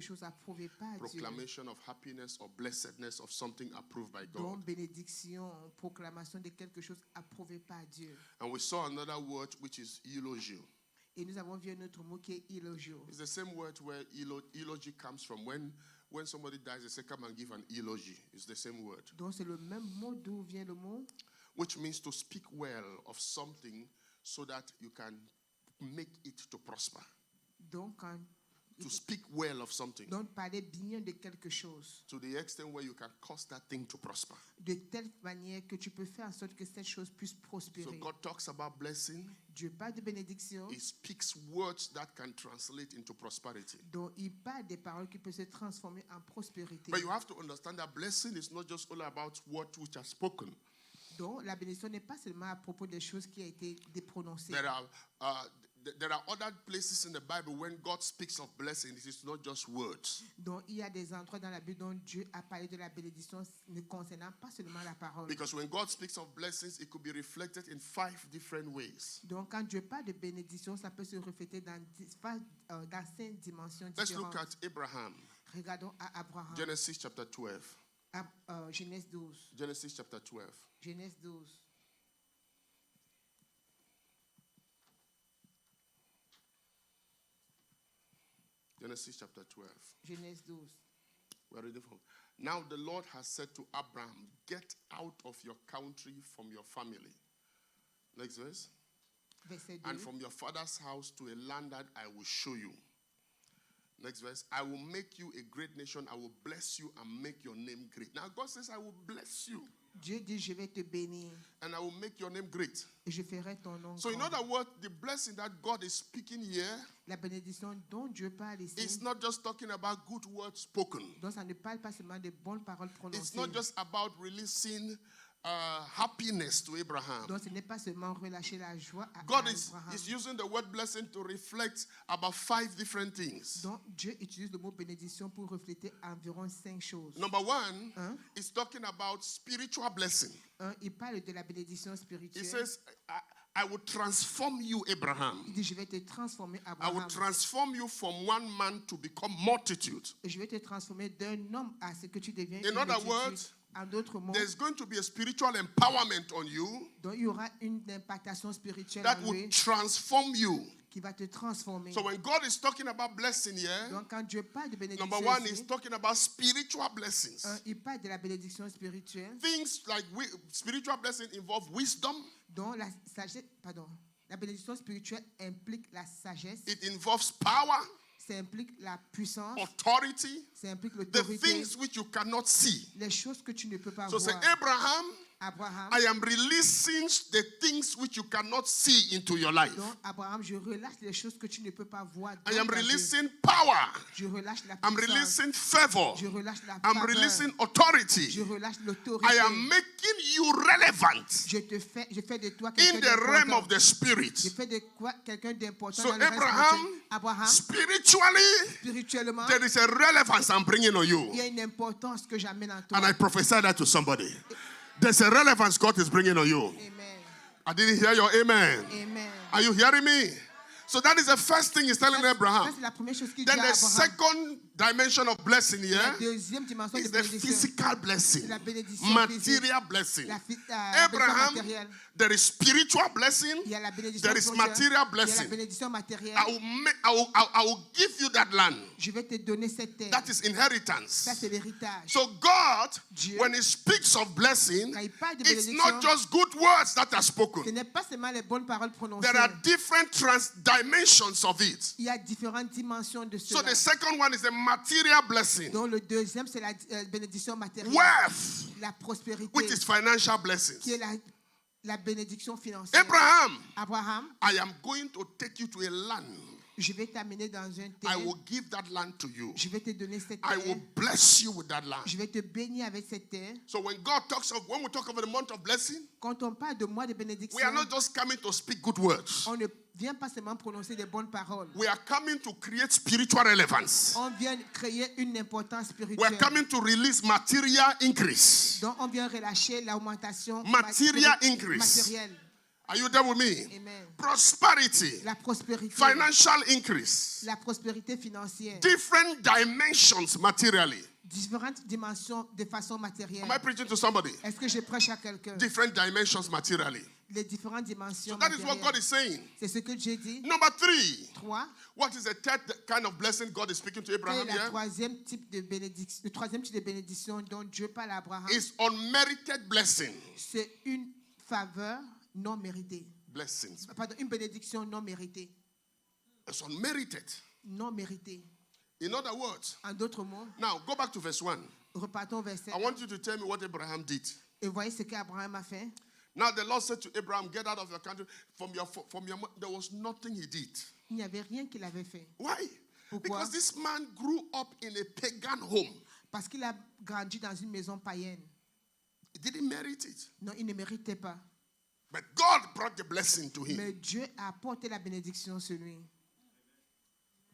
chose approuvé par Dieu. Proclamation of happiness or blessedness of something approved by Don, God. bénédiction, proclamation de quelque chose approuvé par Dieu. And we saw another word which is eulogio. Et nous avons vu un autre mot qui est elogio. It's the same word where eulogy comes from. When somebody dies, they say, come and give an eulogy. It's the same word. Donc c'est le même mot d'où vient le mot. Which means to speak well of something so that you can make it to prosper. Donc, To speak well of something. donc parler bien de quelque chose. To the extent where you can cause that thing to prosper. De telle manière que tu peux faire en sorte que cette chose puisse prospérer. So God talks about blessing. Dieu parle de bénédiction. He speaks words that can translate into prosperity. Donc il parle des paroles qui peuvent se transformer en prospérité. But you have to understand that blessing is not just all about what which are spoken. Donc la bénédiction n'est pas seulement à propos des choses qui ont été prononcées. There are other places in the Bible when God speaks of blessing, it is not just words. Donc il y a des endroits dans la Bible dont Dieu a parlé de la bénédiction ne concernant pas seulement la parole. Because when God speaks of blessings, it could be reflected in 5 different ways. Donc quand Dieu parle de bénédiction, ça peut se refléter dans 5 dimensions différentes. Let's look at Abraham. Regardons à Abraham. Genesis chapter 12. Genèse 12. Genesis chapter 12. Genèse 12. Genesis chapter 12. Genèse 12. We're reading from. Now the Lord has said to Abraham, get out of your country from your family. Next verse. Verset 2. And from your father's house to a land that I will show you. Next verse. I will make you a great nation. I will bless you and make your name great. Now God says, I will bless you. Dieu dit, je vais te bénir. And I will make your name great. Et je ferai ton nom So in grand. other words, the blessing that God is speaking here La bénédiction dont Dieu parle ici. is not just talking about good words spoken. Donc ça ne parle pas seulement de bonnes paroles prononcées. It's not just about releasing happiness to Abraham. Donc ce n'est pas seulement relâcher la joie à God is Abraham. using the word blessing to reflect about 5 different things. Donc Dieu utilise le mot bénédiction pour refléter environ 5 choses. Number 1 Hein? is talking about spiritual blessing. Il parle de la bénédiction He spirituelle. says, I will transform you, Abraham. Il dit, je vais te transformer, I will Abraham. transform you from one man to become multitude. Et je vais te transformer d'un homme à ce que tu deviens In une other multitude. words, En d'autres mots, there's going to be a spiritual empowerment on you donc il y aura une impactation spirituelle that en will lui transform you. qui va te transformer. So when God is talking about blessing here, Donc quand Dieu parle de bénédiction, number 1 ici, is talking about spiritual blessings. il parle de la bénédiction spirituelle, Things like spiritual blessing involve wisdom. dont la sagesse, la bénédiction spirituelle implique la sagesse, It involves power, ça implique la puissance, authority, ça implique the l'autorité, things which you cannot see. les choses que tu ne peux pas So say, voir. Abraham, Abraham, I am releasing the things which you cannot see into your life. donc Abraham, je relâche les choses que tu ne peux pas voir. I dans am ta vie. releasing power. Je relâche la I'm puissance. releasing favor. Je relâche la I'm faveur. releasing authority. Je relâche l'autorité. I am making you relevant Je fais de toi in quelqu'un the realm d'important. of the spirit. Je fais de quoi quelqu'un d'important So dans le reste Abraham, spirituel. Abraham, spiritually, spirituellement, there is a relevance I'm bringing on il you. y a une importance que j'amène en toi. And I prophesy that to somebody. There's a relevance God is bringing on you. Amen. I didn't hear your amen. Amen. Are you hearing me? So that is the first thing he's telling Ça, Abraham. c'est la première chose qu'il dit Then à the Abraham. second dimension of blessing La here deuxième dimension de is the bénédiction. physical blessing, C'est la bénédiction material blessing. La bénédiction Abraham, matérielle. there is spiritual blessing. Il y a la bénédiction There is spirituelle. material Il y a la blessing. bénédiction matérielle. I will give you that land. Je vais te donner cette terre. That is inheritance. Ça, c'est l'héritage. So God, Dieu, when he speaks of blessing, quand il parle de it's bénédiction, not just good words that are ce spoken. n'est pas seulement les bonnes paroles prononcées. There are different dimensions of it. Il y a différentes dimensions de So cela. the second one is a material blessing. Donc le deuxième, c'est la bénédiction matérielle. Wealth, La prospérité, which is financial qui blessings. est la bénédiction financière. Abraham, Abraham, I am going to take you to a land. je vais t'amener dans un I terre. will give that land to you. Je vais te donner cette I terre. will bless you with that land. Je vais te bénir avec cette terre. So when we talk about the month of blessing, Quand on parle de mois de we are bénédiction, not just coming to speak good words. on ne vient pas seulement prononcer des bonnes paroles. We are coming to create spiritual relevance. On vient créer une importance We are spirituelle. coming to release material increase. Donc on vient relâcher l'augmentation Material increase. matérielle. Are you there with me? Amen. Prosperity, La prospérité. financial increase, La prospérité financière. different dimensions materially. Différentes dimensions de façon matérielle. Am I preaching to somebody? Est-ce que je prêche à quelqu'un? Different dimensions materially. Les différentes dimensions So that is what God matérielles. is saying. C'est ce que Dieu dit. Number 3. 3. What is the third kind of blessing God is speaking to Quel Abraham est here? le troisième type de bénédiction dont Dieu parle à Abraham? It's unmerited blessing. C'est une faveur non méritée. Blessings. Pardon, une bénédiction non méritée. It's unmerited. Non méritée. In other words, En d'autres mots, now go back to verse 1. repartons au verset I want you to tell me what Abraham did. et voyez ce qu'Abraham a fait. Now the Lord said to Abraham, get out of your country, from your there was nothing he did. Il n'y avait rien qu'il avait fait. Why? Pourquoi? Because this man grew up in a pagan home. Parce qu'il a grandi dans une maison païenne. He didn't merit it. Non, il ne méritait pas. But God brought the blessing to him. Mais Dieu a apporté la bénédiction sur lui.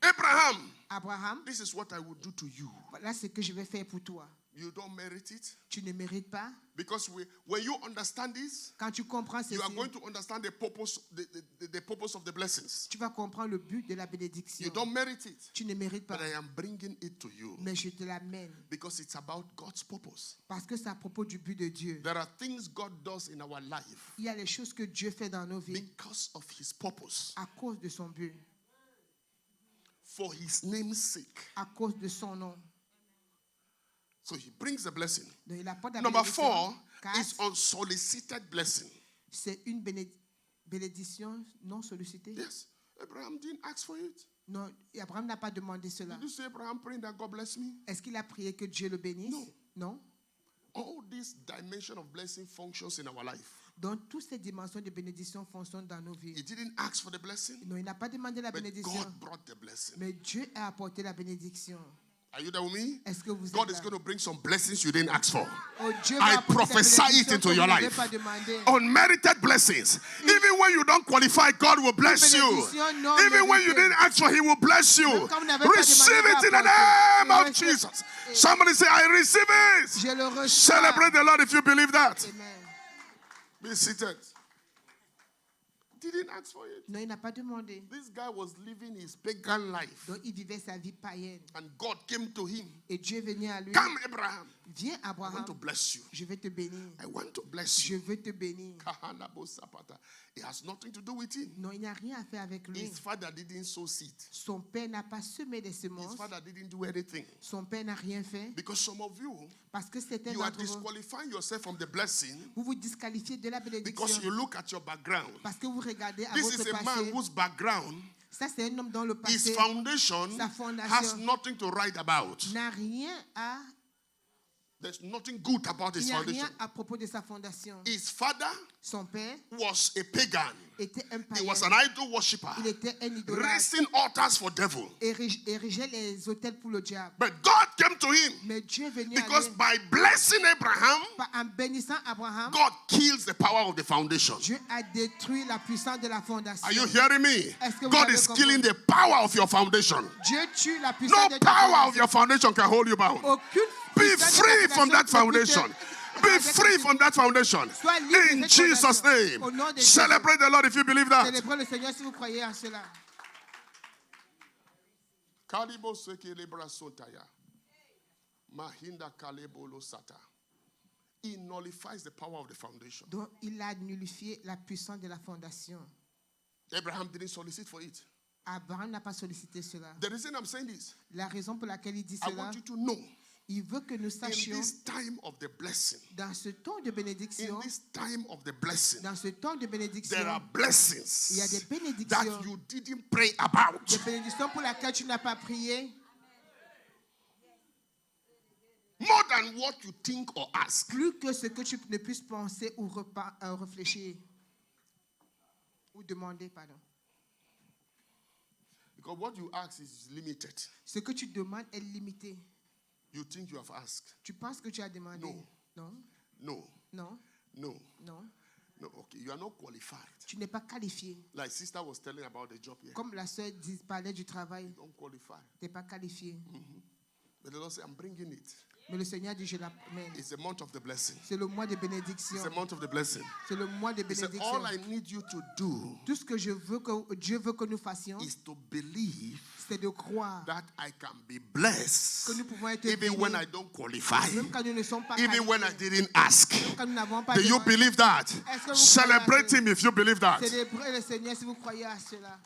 Abraham, Abraham, this is what I will do to you. voilà ce que je vais faire pour toi. You don't merit it. Tu ne mérites pas. Because when you understand this, Quand tu comprends you are ceci, going to understand the purpose, the purpose of the blessings. tu vas comprendre le but de la You bénédiction. don't merit it. Tu ne mérites pas. But I am bringing it to you Mais je te l'amène. because it's about God's purpose. Parce que c'est à propos du but de Dieu. There are things God does in our life Il y a les choses que Dieu fait dans nos vies because of his purpose, à cause de son but, for his name's sake. à cause de son nom. So he brings the blessing. Donc, il apporte la Number bénédiction. 4 is 4, unsolicited blessing. c'est une bénédiction non sollicitée. Yes, Abraham didn't ask for it. Non, Abraham n'a pas demandé cela. Did you see Abraham praying that God bless me? Est-ce qu'il a prié que Dieu le bénisse? Non. Non. All this dimension of blessing functions in our life. Donc, toutes ces dimensions de bénédiction fonctionnent dans nos vies. He didn't ask for the blessing, Non, il n'a pas demandé la but bénédiction, God brought the blessing. mais Dieu a apporté la bénédiction. Are you there with me? Est-ce que vous God êtes is là? going to bring some blessings you didn't ask for. Oh, Dieu I va apporter prophesy cette it bénédiction into que your vous n'avez life. pas demandé. Unmerited blessings. Even when you don't qualify, God will bless you. bénédiction non Even when you méritée. didn't ask for, He will bless you. Même quand vous n'avez pas Receive demandé, it in va the apporter. name of Recevez- Jesus. Somebody say, I receive it. Je le reçois. Celebrate the Lord if you believe that. Amen. Be seated. Didn't ask for it. Non, il n'a pas demandé. This guy was living his pagan life. Donc, il vivait sa vie païenne. And God came to him. Et Dieu venait à lui. Come, Abraham. Viens, I want Abraham. to bless you. Je vais te bénir. I want to bless Je you. veux te bénir. It has nothing to do with him. Non, il n'y a rien à faire avec lui. His father didn't sow seed. Son père n'a pas semé des His semences. father didn't do anything. Son père n'a rien fait. Because some of you, Parce que c'était you are d'entre vous. disqualifying yourself from the blessing Vous vous disqualifiez de la because bénédiction. you look at your background. Parce que vous regardez à This votre is a man passé. whose background, Ça, c'est un homme dont le his passé foundation sa fondation has nothing to write about. n'a rien à... There's nothing good about Il his n'y a foundation. rien à propos de sa fondation. His father Son père was a pagan. était un He païen. was an idol worshiper, Il était un idolâtre. raising altars for devil. Érigeait les hôtels pour le diable. But God came to him Mais Dieu est venu à because lui. by blessing Abraham, En bénissant Abraham, God kills the power of the foundation. Dieu a détruit la puissance de la fondation. Are you hearing me? Est-ce que vous God avez is compris? killing the power of your foundation. Dieu tue la puissance No de ta power of fondation. your foundation can hold you bound. Aucune Be puissance de free ta from that fondation foundation. Be free from that foundation. Sois libre In de cette Jesus' fondation. name. Au nom de Jésus. Celebrate the Lord if you believe that. Célébrez le Seigneur si vous croyez en cela. Kalibo seke lebra sotaya. Mahinda kalebo lo sata. He nullifies the power of the foundation. Donc, il a nullifié la puissance de la fondation. Abraham didn't solicit for it. Abraham n'a pas sollicité cela. The reason I'm saying this, La raison pour laquelle il dit I cela, want you to know, il veut que nous in sachions, this time of the blessing, dans ce temps de in bénédiction, this time of the blessing, dans ce temps de bénédiction, there are il y a des blessings bénédictions, that you didn't pray about. des bénédictions pour lesquelles tu n'as pas prié, More than what you think or ask. plus que ce que tu ne puisses penser ou réfléchir, ou demander, pardon. Because what you ask is limited. Ce que tu demandes est limité. You think you have asked. Tu penses que tu as demandé? No. Non, No, non, no, non. no. Okay, you are not qualified. Tu n'es pas qualifié. Like sister was telling about the job here. Comme la sœur parlait du travail, Don't qualify. tu n'es pas qualifié. But the Lord said, I'm bringing it. Mais le Seigneur dit, je l'amène. It's a month of the blessing. C'est le mois de bénédiction. It's a month of the blessing. C'est le mois de He said, bénédiction. all I need you to do Tout ce que je veux que Dieu veut que nous fassions, is to believe c'est de croire that I can be que blessed nous pouvons être even when I bénis, don't qualify, même quand nous ne sommes pas even when I qualifiés, didn't ask. même quand nous n'avons pas Do you demandé. believe that? Est-ce que vous Celebrate croyez à him if you believe that. Célébrez le Seigneur si vous croyez à cela.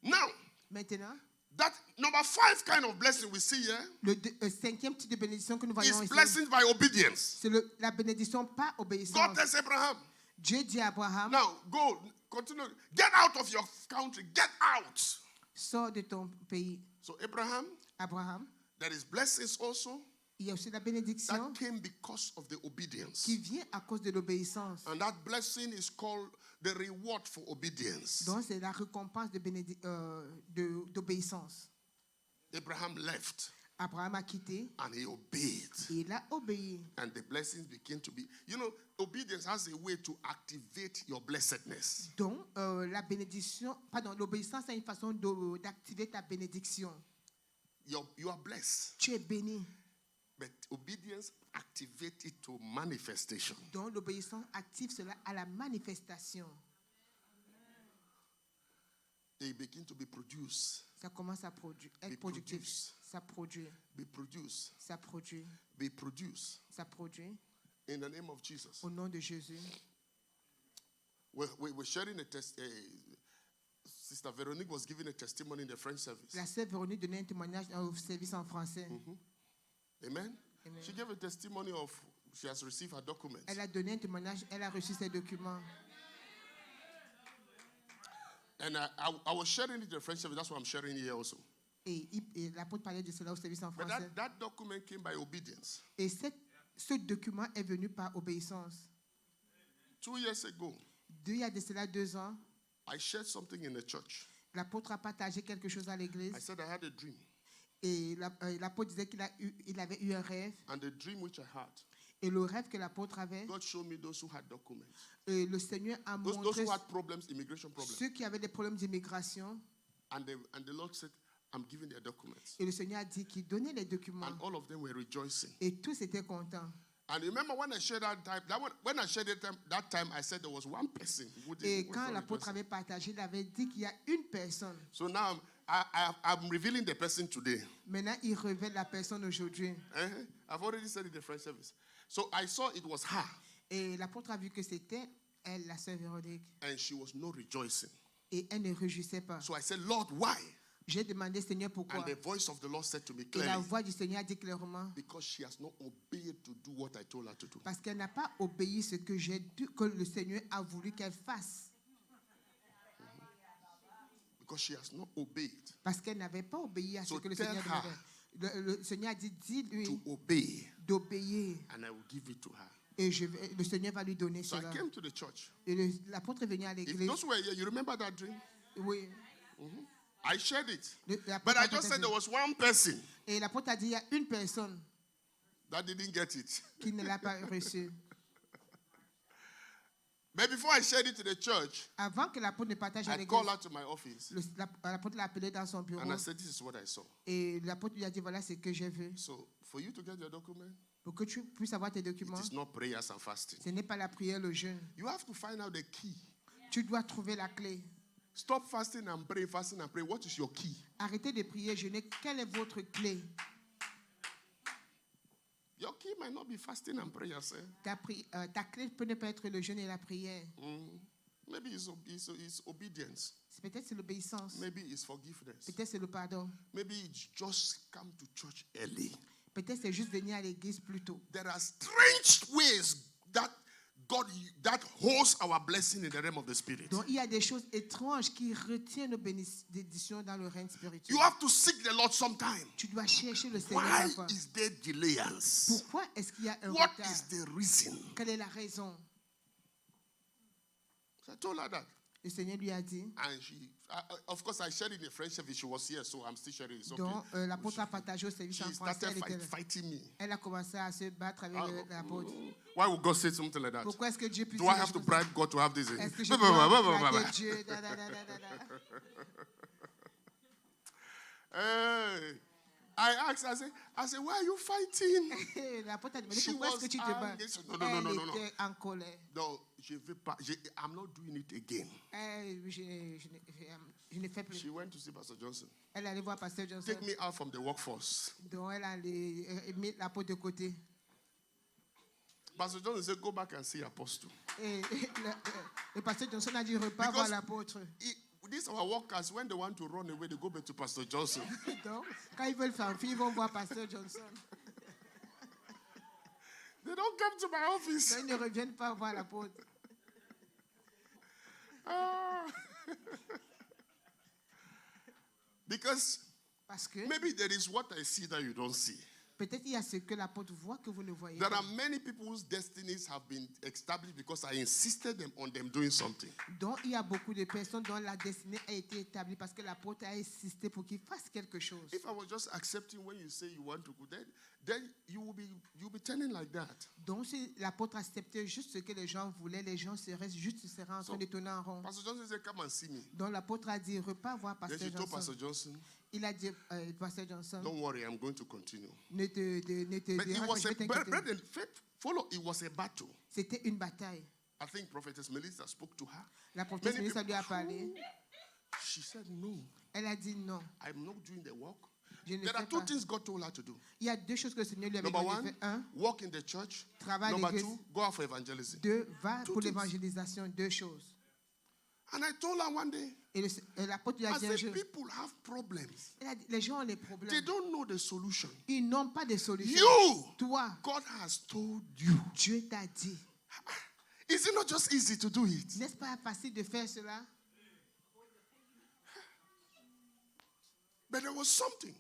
Now, Maintenant, that number 5 kind of blessing we see here le cinquième type de bénédiction que nous voyons is ici, blessings by obedience. c'est la bénédiction par God obéissance. tells Abraham, Dieu dit à Abraham, now go, continue, get out of your country, get out. sors de ton pays. So Abraham, Abraham, there is blessings also il y a aussi la bénédiction that came because of the obedience. qui vient à cause de l'obéissance. And that blessing is called the reward for obedience. Donc, c'est la récompense d'obéissance. Abraham left Abraham a quitté and he obeyed. et il a obéi. And the blessings begin to be, you know, obedience has a way to activate your blessedness. Donc, l'obéissance a une façon d'activer ta bénédiction. You are blessed, Tu es béni. but obedience activates it to manifestation. Donc, l'obéissance active cela à la manifestation. They begin to be produced, Ça commence à être productif. produce. Ça produit. be produced, Ça produit. be produced Ça produit. in the name of Jesus. Au nom de Jésus. We're sharing a test. Sister Veronique was giving a testimony in the French service. La sœur Véronique donnait un témoignage au service en français. Amen? Amen. She gave a testimony of she has received her documents. Elle a donné un témoignage, elle a reçu ses documents. And I was sharing it in the French service. That's what I'm sharing here also. Et l'apôtre parlait de cela au service en But français. that document came by obedience. Et ce document est venu par obéissance. 2 years ago, Il y a de cela 2 ans, I shared something in the church. l'apôtre a partagé quelque chose à l'église. I said I had a dream. Et l'apôtre disait qu'il avait eu un rêve. And the dream which I had, Et le rêve que l'apôtre avait, God showed me those who had documents. et le Seigneur a Those montré who had problems, immigration problems. ceux qui avaient des problèmes d'immigration. And the Lord said, I'm giving their documents. Et le Seigneur a dit qu'il donnait les documents. And all of them were rejoicing. Et tous étaient contents. And remember when I shared when I shared it that time, I said there was one person who Et didn't. quand l'apôtre avait partagé, il avait dit qu'il y a une personne. So now I'm revealing the person today. Maintenant, il révèle la personne aujourd'hui. I've already said it in the French service. So I saw it was her. Et l'apôtre a vu que c'était elle, la sœur Véronique. And she was not rejoicing. Et elle ne réjouissait pas. So I said, Lord, why? J'ai demandé, Seigneur, pourquoi? And the voice of the Lord said to me Et la clearly, voix du Seigneur a dit clairement, because she has not obeyed to do what I told her to do. parce qu'elle n'a pas obéi ce que que le Seigneur a voulu qu'elle fasse. Because she has not obeyed Parce qu'elle n'avait pas obéi à ce So que le tell Seigneur her demandait. Le Seigneur a dit, dis-lui to obey, d'obéir. and I will give it to her. Et le Seigneur va lui donner So I cela. came to the church. Et l'apôtre est venu à If l'église. those who were here, you remember that dream? Oui. I shared it. L'apôtre But I a just said partagé. there was one person Et l'apôtre a dit, il y a une personne that didn't get it. qui ne l'a pas reçu. But before I shared it to the church, Avant que l'apôtre ne partage à I l'église, called her to my office l'apôtre l'a appelé dans son bureau. and I said, this is what I saw. Et l'apôtre lui a dit, voilà ce que j'ai vu. So for you to get your document, Pour que tu puisses avoir tes documents, it is not prayers and fasting. ce n'est pas la prière, le jeûne. You have to find out the key. Tu dois trouver la clé. Stop fasting and pray, fasting and pray. What is your key? Arrêtez de prier, jeûner. Quelle est votre clé? Your key might not be fasting and prayer, sir. Ta clé peut ne pas être le jeûne et la prière. Maybe it's obedience. Peut-être c'est l'obéissance. Maybe it's forgiveness. Peut-être c'est le pardon. Maybe it's just come to church early. Peut-être c'est juste venir à l'église plus tôt. There are strange ways that God that holds our blessing in the realm of the spirit. Donc il y a des choses étranges qui retiennent nos bénédictions dans le règne spirituel. You have to seek the Lord sometime. Tu dois chercher le Seigneur Why parfois. is there delayance? Pourquoi est-ce qu'il y a un What retard? is the reason? Quelle est la raison? So I told her that. Le Seigneur lui a dit. And of course, I shared it in the French service. She was here, so I'm still sharing it. It's okay. Donc l'apôtre a partagé au service en She français. started fighting me. Elle a commencé à se battre avec l'apôtre. Why would God say something like that? Pourquoi est-ce que Dieu puisse Do I have to bribe God to have this? Est-ce que je dois flatter Dieu? Hey. I asked, I said, why are you fighting? Et l'apôtre a demandé, She pourquoi est-ce was que tu te bats? angry. No. Elle était en colère. No, je veux pas. I'm not doing it again. Je ne fais plus. She went to see Pastor Johnson. Elle allait voir Pasteur Johnson. Take me out from the workforce. Donc elle allait mettre l'apôtre de côté. Pastor Johnson said, go back and see Apostle. Et le Pasteur Johnson a dit, repars voir l'apôtre. These are our workers, when they want to run away, they go back to Pastor Johnson. Donc, quand ils veulent faire ils vont voir Pasteur Johnson. They don't come to my office. Donc, ils ne reviennent pas voir l'apôtre. Because Parce que maybe there is what I see that you don't see. peut-être il y a ce que l'apôtre voit que vous ne voyez There pas. are many people whose destinies have been established because I insisted on them doing something. Donc, il y a beaucoup de personnes dont la destinée a été établie parce que l'apôtre a insisté pour qu'ils fassent quelque chose. If I was just accepting when you say you want to go, then you'll be turning like that. Donc, si l'apôtre acceptait juste ce que les gens voulaient, les gens seraient en train de tourner en rond. Pastor Johnson said, come and see me. Donc, l'apôtre a dit, repars voir Then Pasteur she told Johnson. Pastor Johnson, Il a dit, Pasteur Johnson, don't worry, I'm going to continue. ne te But it dérange pas, was je vais t'inquiéter. brethren, follow, it was a battle. C'était une bataille. I think Prophetess Melissa spoke to her. La prophétesse Many Mélissa lui a people- parlé. She said, no, Elle a dit non. I'm not doing the work. Je ne There are fais two pas. things God told her to do. Il y a deux choses que le Seigneur lui avait Number demandé one, de faire. Un, walk in the church. travail Number d'église. two, go out for evangelism. Deux, va Two pour things. l'évangélisation. Deux choses. And I told her one day, Et l'apôtre lui a I dit un said, jour, people have problems. elle a dit, les gens ont des They problèmes. don't know the solution. Ils n'ont pas de solution. You, Toi, God has told you. Dieu t'a dit. Is it not just easy to do it? N'est-ce pas facile de faire cela? But there was something.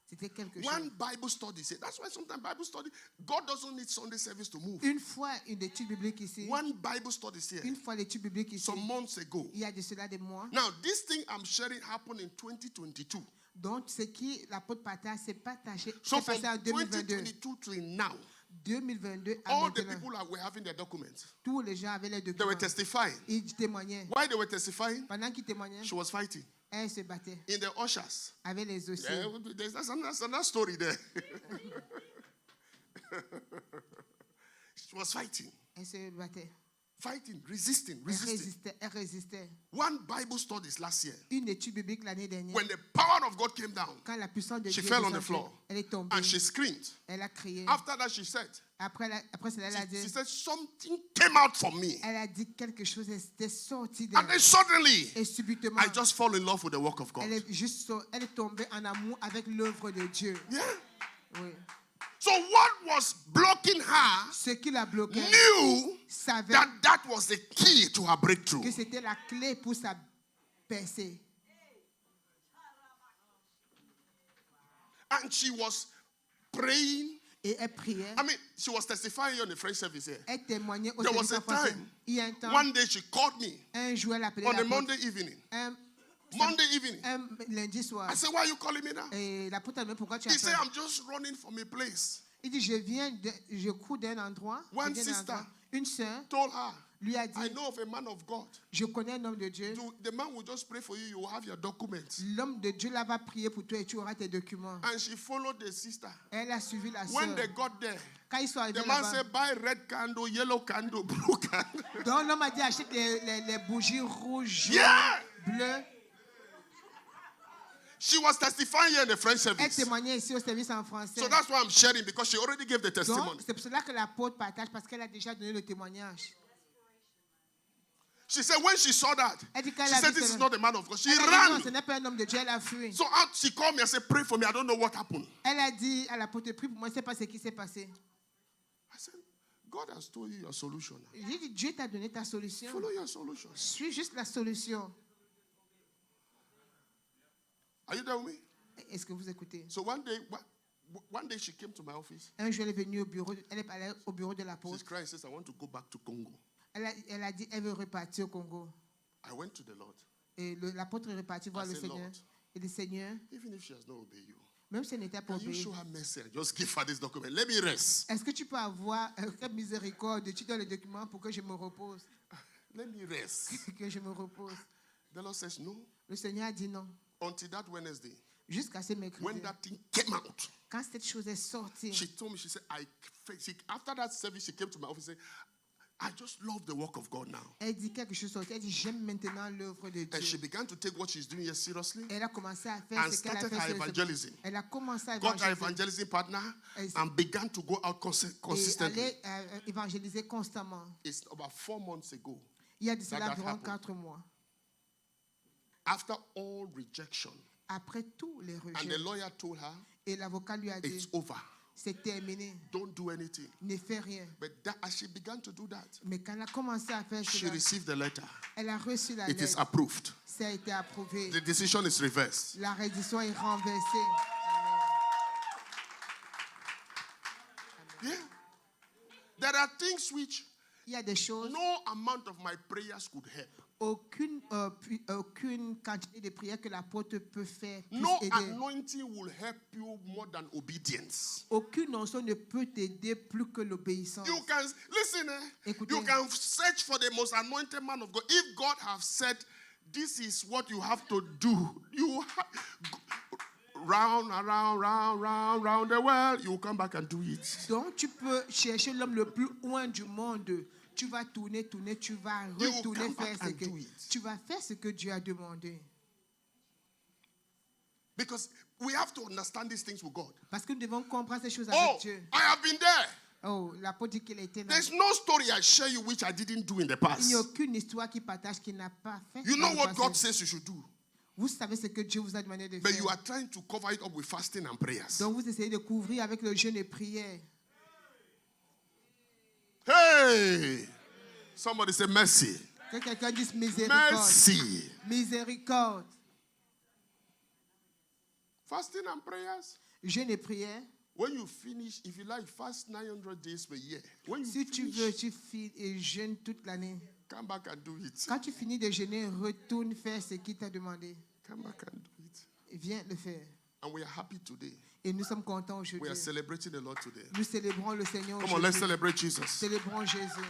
C'était quelque chose. One Bible study said, that's why sometimes Bible study, God doesn't need Sunday service to move. Une fois, une étude biblique ici. One Bible study said, Une fois l'étude biblique ici. some months ago. Il y a de cela des mois. Now, this thing I'm sharing happened in 2022. Donc, ce qui l'apôtre partage, c'est partagé. So C'est from passé en 2022. 2022 to now, 2022 à all the maintenant. people that were having their documents, Tous les gens avaient les they documents. were testifying. Ils témoignaient. Why they were testifying? Pendant qu'ils témoignaient, She was fighting. elle se battait In the ushers. avec les Yeah, dossiers. that's another story there. She was fighting. Elle se battait. Fighting, resisting. Elle résistait. One Bible studies last year, Une étude biblique l'année dernière. when the power of God came down, Quand la puissance de she Dieu fell on the descendait, floor elle est tombée. and she screamed. Elle a crié. After that, she said, Après cela, elle a she dit, said, something came out from me. elle a dit quelque chose, elle était sortie d'elle. And then suddenly, Et subitement, I just fall in love with the work of God. elle est tombée en amour avec l'œuvre de Dieu. Yeah. Oui. So what was blocking her Ce qui la bloquait knew savait that was the key to her breakthrough. que c'était la clé pour sa percée. And she was praying. Et elle priait. I mean, she was testifying on the French service here. Elle témoignait au There was service a en français. time, Il y a un temps, one day she called me un jour, elle appelait on a l'apôtre. Monday evening. Monday evening. Un lundi soir. I said, why are you calling me now? Et l'apôtre a demandé pourquoi tu He said, appelles. I'm just running from a place. Il dit, je cours d'un endroit. One je viens d'un sister endroit. Une sœur Told her, lui a I dit, know of a man of God. je connais un homme de Dieu. The man will just pray for you. You will have your documents. L'homme de Dieu là va prier pour toi et tu auras tes documents. And she followed the sister. Elle a suivi la When sœur. they got there, Quand ils sont arrivés the man là-bas, said, buy red candle, yellow candle, blue candle. donc l'homme a dit, achète les bougies rouges, Yeah. bleues. She was testifying here in the French Elle service. témoignait ici au service en français. So that's why I'm sharing, because she already gave the testimony. Donc, c'est pour cela que l'apôtre partage, parce qu'elle a déjà donné le témoignage. She said when she saw that, Elle dit she qu'elle a said vu this is cela. not the man of God. She Elle a dit, non, ce ran. n'est pas un homme de Dieu, elle a fui. So she called me and said, pray for me. I don't know what happened. Elle a dit à l'apôtre, prie pour moi, je ne sais pas ce qui s'est passé. I said, God has told you your solution. J'ai dit, Dieu t'a donné ta solution. Follow your solution. Suis juste la solution. Are you there with me? Est-ce que vous écoutez? So one day she came to my office. Un jour, elle est venue au bureau, elle est allée au bureau de She's l'apôtre. crying, says, I want to go back to Congo. Elle a dit, elle veut repartir au Congo. I went to the Lord. Et l'apôtre est reparti voir I le said, Seigneur. Lord, Et le Seigneur, even if she has not obeyed you, même si elle n'était pas can you obéie, show her mercy and just give her this document? Let me rest. est-ce que tu peux avoir une miséricorde? Tu donnes le document pour que je me repose. Let me rest. Que je me repose. The Lord says, no. Le Seigneur a dit non. Until that Wednesday, Jusqu'à ce mercredi. When that thing came out, Quand cette chose est sortie, she told me, she said, after that service, she came to my office and said, I just love the work of God now. elle dit quelque chose sorti. Elle dit, j'aime maintenant l'œuvre de And she Dieu. began to take what she's doing here seriously Elle a commencé à faire and ce qu'elle a started fait. her evangelism. Elle a commencé à Got her évangéliser. evangelism partner Et- and began to go out Et consistently. allait évangéliser constamment. It's about 4 months ago. Il y a de cela that environ happened. 4 mois. After all rejection, Après tous les and the rejets, lawyer told her, et l'avocat lui a it's dit, over. c'est terminé, Don't do anything. ne fais rien. But as she began to do that, Mais quand elle a commencé à faire she cela, received the letter. elle a reçu la It is lettre. approved. Ça a été approuvé. The decision is reversed. La reddition est renversée. Yeah. There are things which Il y a des choses, no amount of my prayers could help. aucune quantité de prière que l'apôtre peut faire puisse No aider. anointing will help you more than obedience. Aucune onction ne peut t'aider plus que l'obéissance. You can listen. Écoutez. You can search for the most anointed man of God. If God have said, "This is what you have to do," you round the world, you come back and do it. Donc tu peux chercher l'homme le plus loin du monde. Tu vas tourner, tu vas You retourner come faire back ce and que do it. tu vas faire ce que Dieu a demandé. Because we have to understand these things with God. Parce que nous devons comprendre ces choses Oh, avec Dieu. I have been there. Oh, l'apôtre dit qu'il était là. There's no story I share you which I didn't do in the Il past. n'y a aucune histoire qui partage qu'il n'a pas fait. You dans know le what passé. God says you should do, Vous savez ce que Dieu vous a demandé de but faire. you are trying to cover it up with fasting and prayers. Donc vous essayez de couvrir avec le jeûne et prière. Hey! Somebody say mercy. Que quelqu'un dise miséricorde. Mercy. Miséricorde. Fasting and prayers. Jeûne et prière. When you finish, if you like, fast 900 days per year. When you Si tu finish, veux, tu jeûnes toute l'année. come back and do it. Quand tu finis de jeûner, retourne faire ce qu'il t'a demandé. Come back and do it. Viens le faire. And we are happy today. Et nous sommes contents We aujourd'hui. are celebrating the Lord today. Nous célébrons le Seigneur Come on, let's aujourd'hui. celebrate Jesus. Célébrons Jésus.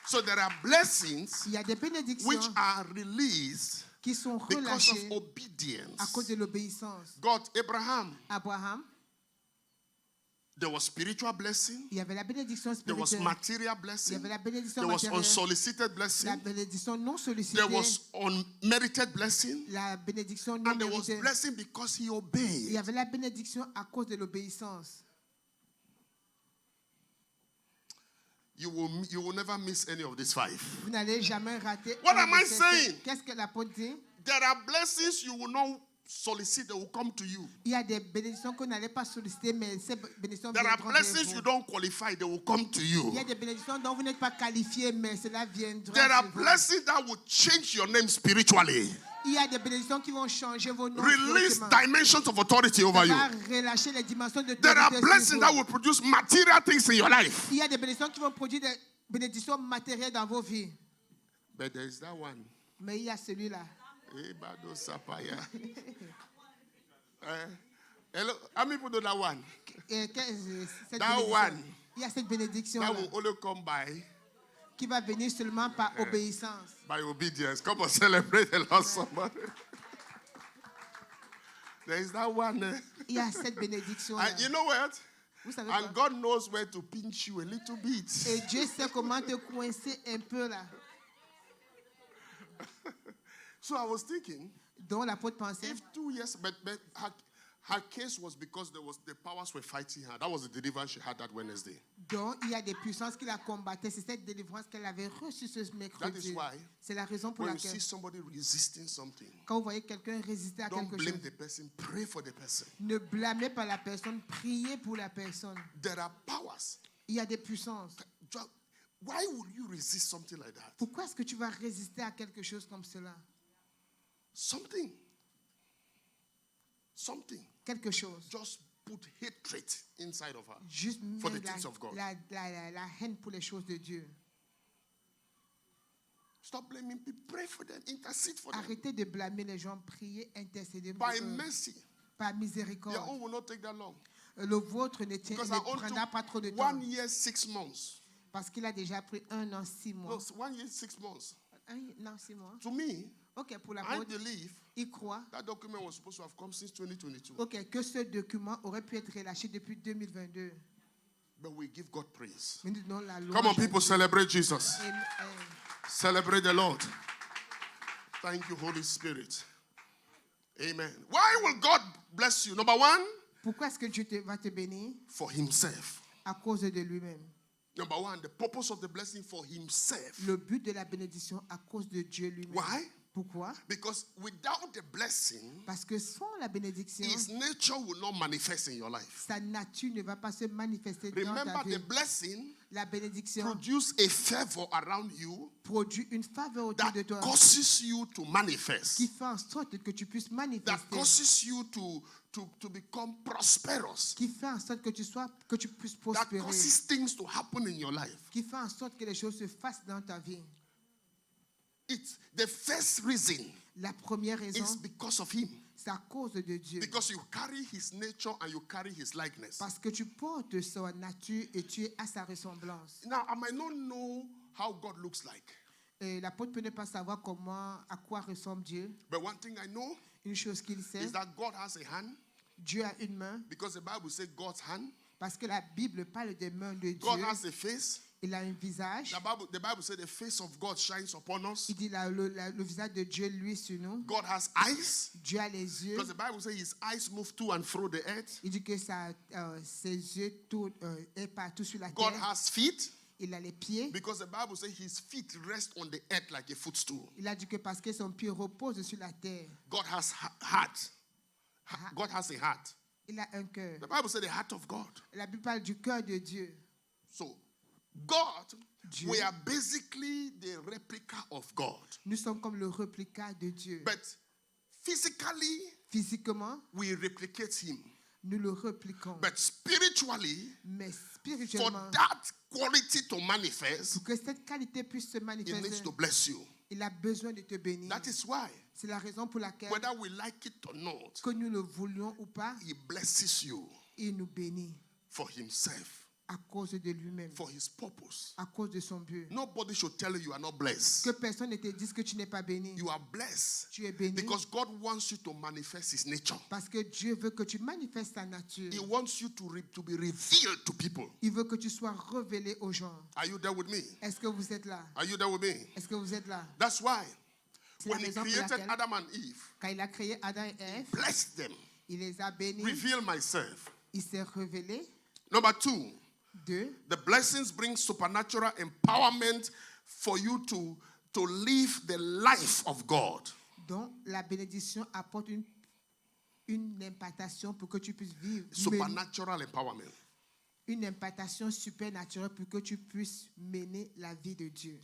So there are blessings Il y a des bénédictions which are released qui sont because relâchées of obedience. à cause de l'obéissance. God, Abraham, Abraham, there was spiritual blessing. il y avait la bénédiction There was spirituelle. material Il y blessing. avait la bénédiction There was matérielle. unsolicited La blessing. bénédiction non sollicitée. There was unmerited blessing. La bénédiction non And there was méritée. blessing because he Il y obeyed. avait la bénédiction à cause de l'obéissance. You will never miss any of these 5. Vous n'allez jamais rater. What un am de I ces saying? cinq. Qu'est-ce que l'apôtre dit? There are blessings you will not solicit, they will come to you. Il y a des bénédictions qu'on n'allait pas solliciter, mais ces bénédictions There are viendront vers blessings you vous. don't qualify, they will come to you. Il y a des bénédictions dont vous n'êtes pas qualifié, mais cela viendra. There are sur vous. blessings that will change your name spiritually. Il y a des bénédictions qui vont changer vos noms. Release spirituellement. dimensions of authority over Ça you. va relâcher les dimensions de There are autorité sur blessings vous. that will produce material things in your life. Il y a des bénédictions qui vont produire des bénédictions matérielles dans vos vies. But there is that one. Mais il y a celui-là. Ebado Sapaya. Hello, how many people know that one? Et cette That bénédiction- one. Il y a cette bénédiction That will only come by qui va venir seulement par obéissance. obedience. Come on, celebrate the Lord, somebody. There is that one. Il y a cette bénédiction. And you know what? Vous savez And quoi? God knows where to pinch you a little bit. Et Dieu sait comment te coincer un peu là. So I was thinking, Donc l'apôtre pensait, if 2 years, but her case was because the powers were fighting her. That was the deliverance she had that Wednesday. donc il y a des puissances qui la combattaient. C'est cette délivrance qu'elle avait reçue ce That is mercredi. why C'est la raison pour when you laquelle, see somebody resisting something, quand vous voyez quelqu'un résister à don't quelque blame chose, the person, pray for the person. ne blâmez pas la personne, priez pour la personne. There are powers. Il y a des puissances. Why would you resist something like that? Pourquoi est-ce que tu vas résister à quelque chose comme cela? Something. Quelque chose. Just put hatred inside of her. Juste For the mettre things of God. la haine pour les choses de Dieu. Stop blaming people. Pray for them. Intercede for them. Arrêtez de blâmer les gens, priez, intercédez pour By eux. mercy. Par Your miséricorde. own will not take that long. Le vôtre ne Because I prendra pas trop de took temps. 1 year, 6 months. Parce qu'il a déjà pris 1 an, 6 mois. No, 1 year, 6 months. 1 an, 6 mois. To me, Ok, pour la I faute, believe Il croit That document was supposed to have come since 2022. que ce document aurait pu être relâché depuis 2022. But we give God praise. Mais nous donnons la louange Come on, à people, Dieu. celebrate Jesus. Amen. Celebrate the Lord. Thank you, Holy Spirit. Amen. Why will God bless you? Number one, Pourquoi est-ce que Dieu va te bénir? for himself. À cause de lui-même. Number one, the purpose of the blessing for himself. Le but de la bénédiction à cause de Dieu lui-même. Why? Pourquoi? Because without the blessing, Parce que sans la bénédiction, his nature will not manifest in your life. sa nature ne va pas se manifester dans ta Remember, vie. the blessing La bénédiction produce a favor around you produit une faveur autour de that toi causes you to manifest. qui fait en sorte que tu puisses That manifester, causes you to become prosperous. qui fait en sorte que tu puisses That prospérer, causes things to happen in your life. qui fait en sorte que les choses se fassent dans ta vie. It's the first reason La première raison, is because of him. c'est à cause de Dieu. Because you carry his nature and you carry his likeness. Parce que tu portes sa nature et tu es à sa ressemblance. Now, I might not know how God looks like, Et l'apôtre peut ne pas savoir à quoi ressemble Dieu. but one thing I know Une chose qu'il sait, is that God has a hand, Dieu a une main, because the Bible says God's hand. parce que la Bible parle des mains de God Dieu. has a face. Il a un visage. The Bible says the face of God shines upon us. Il dit le visage de Dieu, lui, sur nous. God has eyes, Dieu a les yeux. because the Bible says his eyes move to and fro the earth. Il dit que ses yeux est partout sur la God terre. has feet, Il a les pieds. because the Bible says his feet rest on the earth like a footstool. Il a dit que parce que son pied repose sur la terre, God has heart. God has a heart. il a un cœur. The Bible says the heart of God. La Bible parle du cœur de Dieu. So, God, Dieu. we are basically the replica of God. Nous sommes comme le réplica de Dieu. But physically, Physiquement, we replicate him. nous le répliquons. But spiritually, Mais for spirituellement, that quality to manifest, pour que cette qualité puisse se he needs manifester, to bless you. il a besoin de te bénir. That is why, C'est la raison pour laquelle, whether we like it or not, que nous le voulions ou pas, he blesses you il nous bénit for himself, à cause de lui-même, for his purpose. à cause de son but. Nobody should tell you you are not blessed. Que personne ne te dise que tu n'es pas béni. You are blessed Tu es béni because God wants you to manifest his nature. parce que Dieu veut que tu manifestes ta nature. He wants you to be revealed to people. Il veut que tu sois révélé aux gens. Are you there with me? Est-ce que vous êtes là? Are you there with me? Est-ce que vous êtes là? That's why C'est la when he raison pour created laquelle, Adam and Eve, quand il a créé Adam et Ève, blessed them, il les a bénis. reveal myself. Il s'est révélé. Number two, 2. the blessings bring supernatural empowerment for you to live the life of God. Donc, la bénédiction apporte une implantation pour que tu puisses vivre. Supernatural empowerment. Une implantation supernaturelle pour que tu puisses mener la vie de Dieu.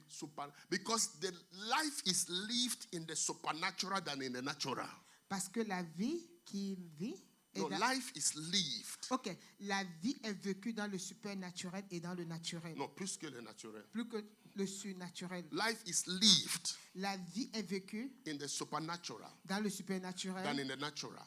Because the life is lived in the supernatural than in the natural. Parce que la vie qu'il vit est No, dans... life is lived. Ok, la vie est vécue dans le supernaturel et dans le naturel. No, plus que le naturel. Plus que le surnaturel. Life is lived La vie est vécue in the supernatural dans le than supernaturel, in the natural.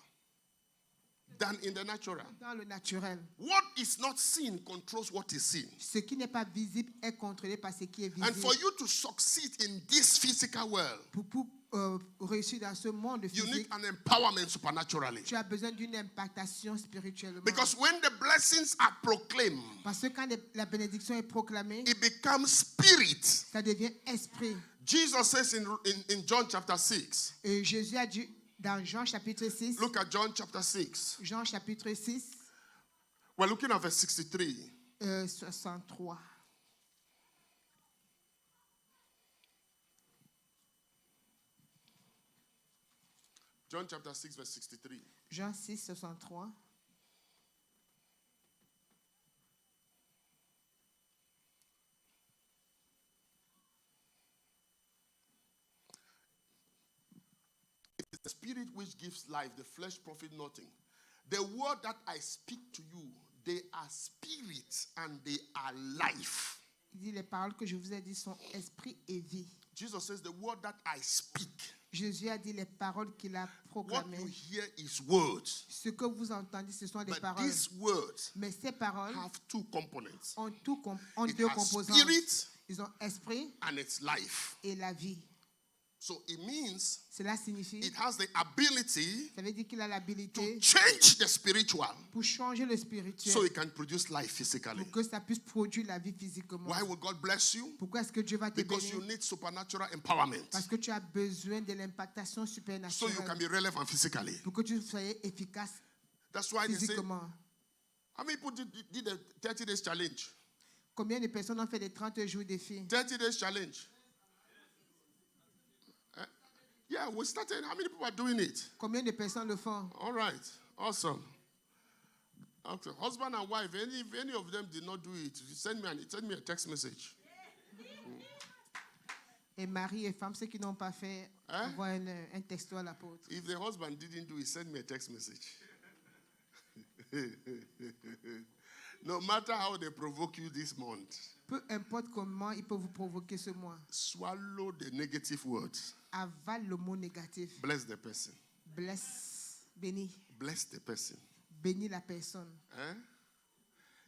Than in the natural. dans le naturel. What is not seen controls what is seen. Ce qui n'est pas visible est contrôlé par ce qui est And for visible. you to succeed in this physical world, Pour réussir dans ce monde you need physique, an empowerment supernaturally. tu as besoin d'une impactation spirituellement. Because when the blessings are proclaimed, Parce que quand la bénédiction est proclamée, it becomes spirit. ça devient esprit. Jesus says in John chapter 6, Et Jésus a dit dans Jean chapitre 6, look at John chapter 6. Jean chapitre 6, We're looking at verse 63. 63. John chapter 6, verse 63. Jean 6, 63. It is the spirit which gives life, the flesh profit nothing. The word that I speak to you, they are spirit and they are life. Il dit, les paroles que je vous ai dites sont esprit et vie. Jesus says, the word that I speak, Jésus a dit les paroles qu'il a what proclamées. you hear is words. Ce que vous entendez, ce sont des But paroles. these words Mais ces paroles have two components. ont It deux has composants. spirit Ils ont esprit and it's life. et la vie. So it means Cela signifie, it has the ability ça veut dire qu'il a to l'habilité change the spiritual pour changer le spirituel, so it can produce life physically. pour que ça puisse produire la vie physiquement. Why will God bless you? Pourquoi est-ce que Dieu va te Because you bénir? need supernatural empowerment Parce que tu as besoin de l'impactation so you supernaturelle can be relevant physically. pour que tu sois efficace That's why they say, physiquement. how many people did the 30 days challenge? Combien de personnes ont fait des 30 jours défi? 30 days challenge. Yeah, we started. How many people are doing it? Combien de personnes le font? All right. Awesome. Okay. Husband and wife, if any of them did not do it, send me a text message. Et mari et femme, ceux qui n'ont pas fait, Hein? envoie un texto à l'apôtre. If the husband didn't do it, send me a text message. No matter how they provoke you this month, Peu importe comment il peut vous provoquer ce mois, swallow the negative words. avale le mot négatif. Bless the person. Blesse, bénis. Bless the person. Bénis la personne. Eh?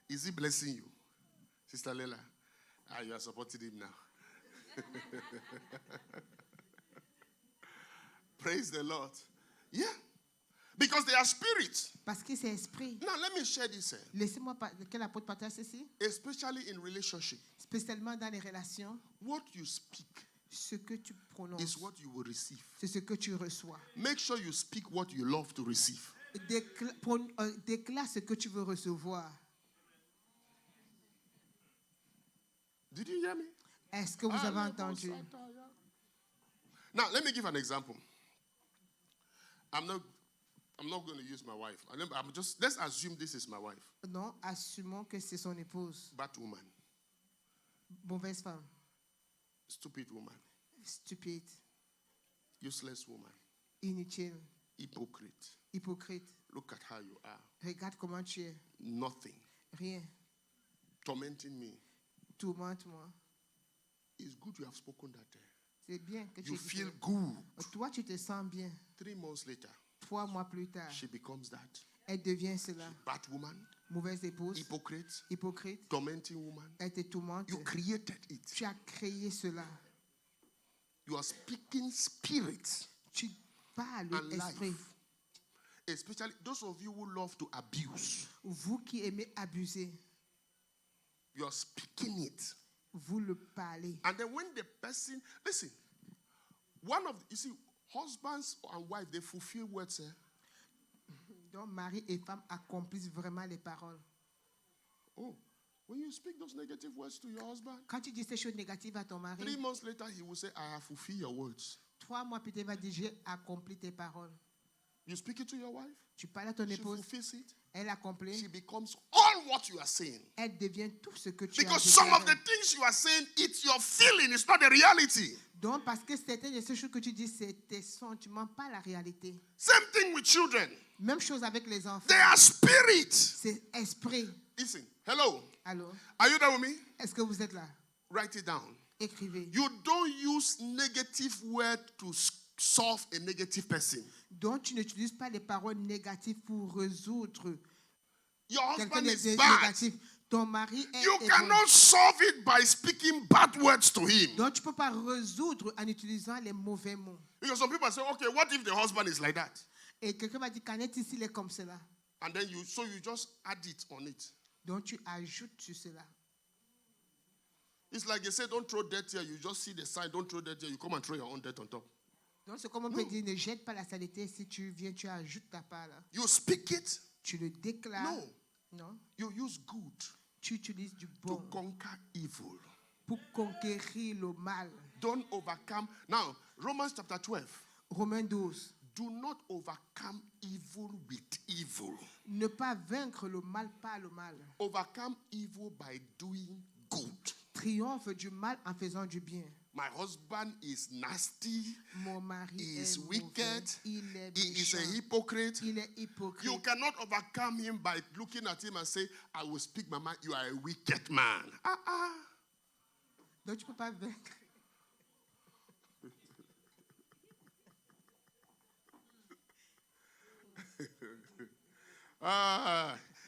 Is he blessing you? Sister Lela? You are supporting him now. Praise the Lord. Yeah. Because they are spirits. Parce que c'est esprit. Now, let me share this. Laissez-moi que l'apôtre partage ceci. Especially in relationship. Spécialement dans les relations, What you speak ce que tu is prononces, what you will receive. c'est ce que tu reçois. Make sure you speak what you love to receive. Déclare ce que tu veux recevoir. Did you hear me? Est-ce que vous avez entendu? Now, let me give an example. I'm not going to use my wife. Let's assume this is my wife. Non, assumons que c'est son épouse. Bad woman. Mauvaise femme. Stupid woman. Stupide. Useless woman. Inutile. Hypocrite. Hypocrite. Look at how you are. Regarde comment tu es. Nothing. Rien. Tormenting me. Tourmente-moi. It's good you have spoken that day. C'est bien que tu You aies dit feel ça. good. Toi, tu te sens bien. 3 months later, 3 mois plus tard, she becomes that. elle devient cela. Bad woman. Mauvaise épouse. Hypocrite. Hypocrite. Tormenting woman. Elle te tourmente. You created it. Tu as créé cela. You are speaking spirit Tu parles and esprit. life. Especially those of you who love to abuse. Vous qui aimez abuser, You are speaking it. vous le parlez. And then when the person, listen, you see, husbands and wives, they fulfill words. Donc, mari et femme accomplissent vraiment les paroles. Oh, when you speak those negative words to your husband, Quand tu dis ces choses négatives à ton 3 mari, months later, he will say, I have fulfilled your words. 3 mois plus tard, il va dire, j'ai accompli tes paroles. You speak it to your wife, Tu parles à ton she épouse, fulfills it. elle accomplit, She becomes all what you are saying. elle devient tout ce que tu as Because some of the déclaré. things you are saying, it's your feeling, it's not the reality. Donc, parce que certaines de ces choses que tu dis, c'est tes sentiments, pas la réalité. Same thing with children. Même chose avec les enfants. They are spirits. C'est esprit. Listen, hello. Alors, Are you there with me? est-ce que vous êtes là? Write it down. Écrivez. You don't use negative word to solve a negative person. Donc, tu n'utilises pas les paroles négatives pour résoudre Your quelqu'un husband de is bad. négatif. Ton mari est You bon. cannot solve it by speaking bad words to him. Donc, tu ne peux pas résoudre en utilisant les mauvais mots. Because some people say, okay, what if the husband is like that? Et quelqu'un va dire, Canet, ici, il est comme cela. And then you just add it on it. Donc, tu ajoutes sur cela. It's like they say, don't throw dirt here. You just see the sign, don't throw dirt here. You come and throw your own dirt on top. Donc, c'est comme on peut dire, ne jette pas la saleté. Si tu viens, tu ajoutes ta part là. You speak it. Tu le déclares. No. Non. You use good Tu utilises du to bon conquer evil. pour conquérir le mal. Don't overcome. Now, Romans chapter 12. Romains 12. Do not overcome evil with evil. Ne pas vaincre le mal par le mal. Overcome evil by doing good. Triomphe du mal en faisant du bien. My husband is nasty. Mon mari He est is mauvais. wicked. Il est He is a méchant. hypocrite. Il est hypocrite. You cannot overcome him by looking at him and say, I will speak my mind. You are a wicked man. Donc tu ne peux pas vaincre.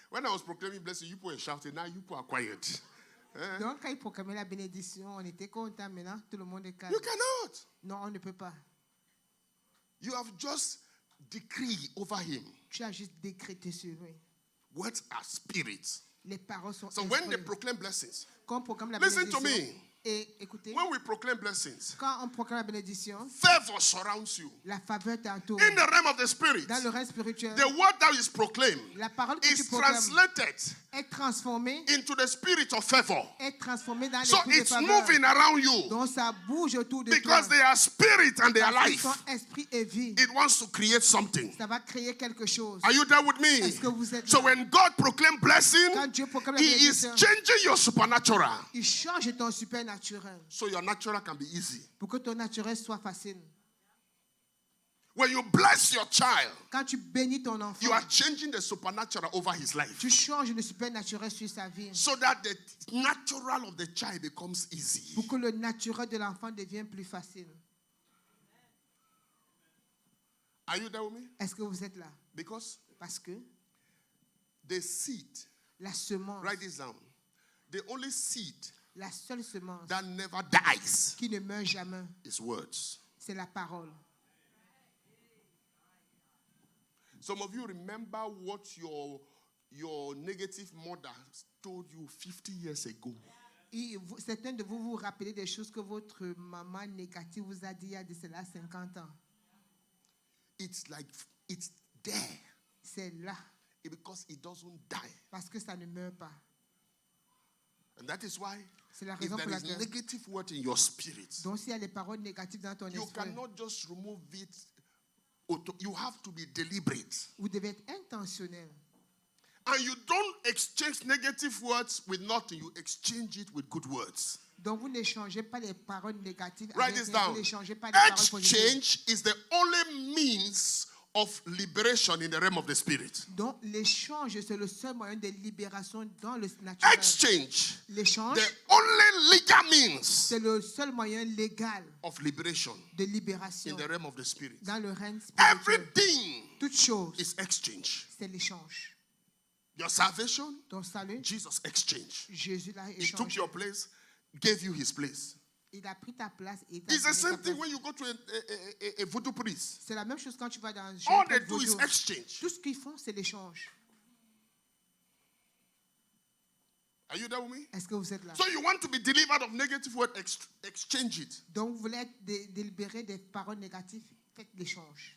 When I was proclaiming blessing, you people were shouting. Now you people are quiet. Donc, quand il proclamait la bénédiction, on était content. Maintenant, tout le monde est calme. You cannot. Non, on ne peut pas. You have just decreed over him. Tu as juste décrété sur lui. Words are spirits. Les paroles sont So when they esprits. proclaim blessings, Quand on proclame la listen to bénédiction, me. et écoutez, When we proclaim blessings, quand on proclame la bénédiction, favor surrounds you. la faveur t'entoure. In the realm of the spirit, Dans le règne spirituel, the word that is proclaimed la parole que tu is proclames translated est transformée, into the spirit of favor. est transformée dans So l'esprit de it's faveur. moving around you Donc ça bouge autour de because toi. they are spirit and they are Parce qu'ils life. sont esprit et vie. It wants to create something. Ça va créer quelque chose. Are you there with me? Est-ce que vous êtes So là? when God proclaims blessing, Quand Dieu proclame la He is bénédiction, changing your supernatural il change ton supernaturel so your natural can be easy. pour que ton naturel soit facile. When you bless your child, Quand tu bénis ton you enfant, are changing the supernatural over his life tu changes le supernaturel sur sa vie so that the natural of the child becomes easy. pour que le naturel de l'enfant devienne plus facile. Are you there with me? Est-ce que vous êtes là? Because Parce que the seed, la semence, write this down, the only seed la seule semence that never dies qui ne meurt jamais, is words. c'est la parole. Some of you remember what your negative mother told you 50 years ago. Certains de vous vous rappelez des choses que votre maman négative vous a dit il y a de cela 50 ans. It's like it's there C'est là, because it doesn't die. parce que ça ne meurt pas. And that is why C'est la if raison pour there is laquelle. negative word in your spirit, Donc s'il y a des paroles négatives dans ton you esprit, cannot just remove it. You have to be deliberate. vous devez être intentionnel. And you don't exchange negative words with nothing. You exchange it with good words. Donc vous n'échangez pas les paroles négatives Write avec this rien, down. vous n'échangez pas les paroles positives. Exchange is the only means of liberation in the realm of the spirit. Donc l'échange, c'est le seul moyen de libération dans le naturel. Exchange, L'échange, the only legal means c'est le seul moyen légal of liberation de libération in the realm of the spirit. dans le règne spirituel. Everything Toute chose, is exchange. c'est l'échange. Your salvation, Ton salut, Jesus exchanged. Jésus l'a He took échangé. your place, gave you his place. Il a pris ta place et il t'a It's the donné ta same thing place. when you go to a voodoo priest. C'est la même chose quand tu vas dans un All they jeu do is vaudou. exchange. Tout ce qu'ils font, c'est l'échange. Are you there with me? Est-ce que vous êtes là? So you want to be delivered of negative word, exchange it. Donc, vous voulez être délibéré des paroles négatives, faites l'échange.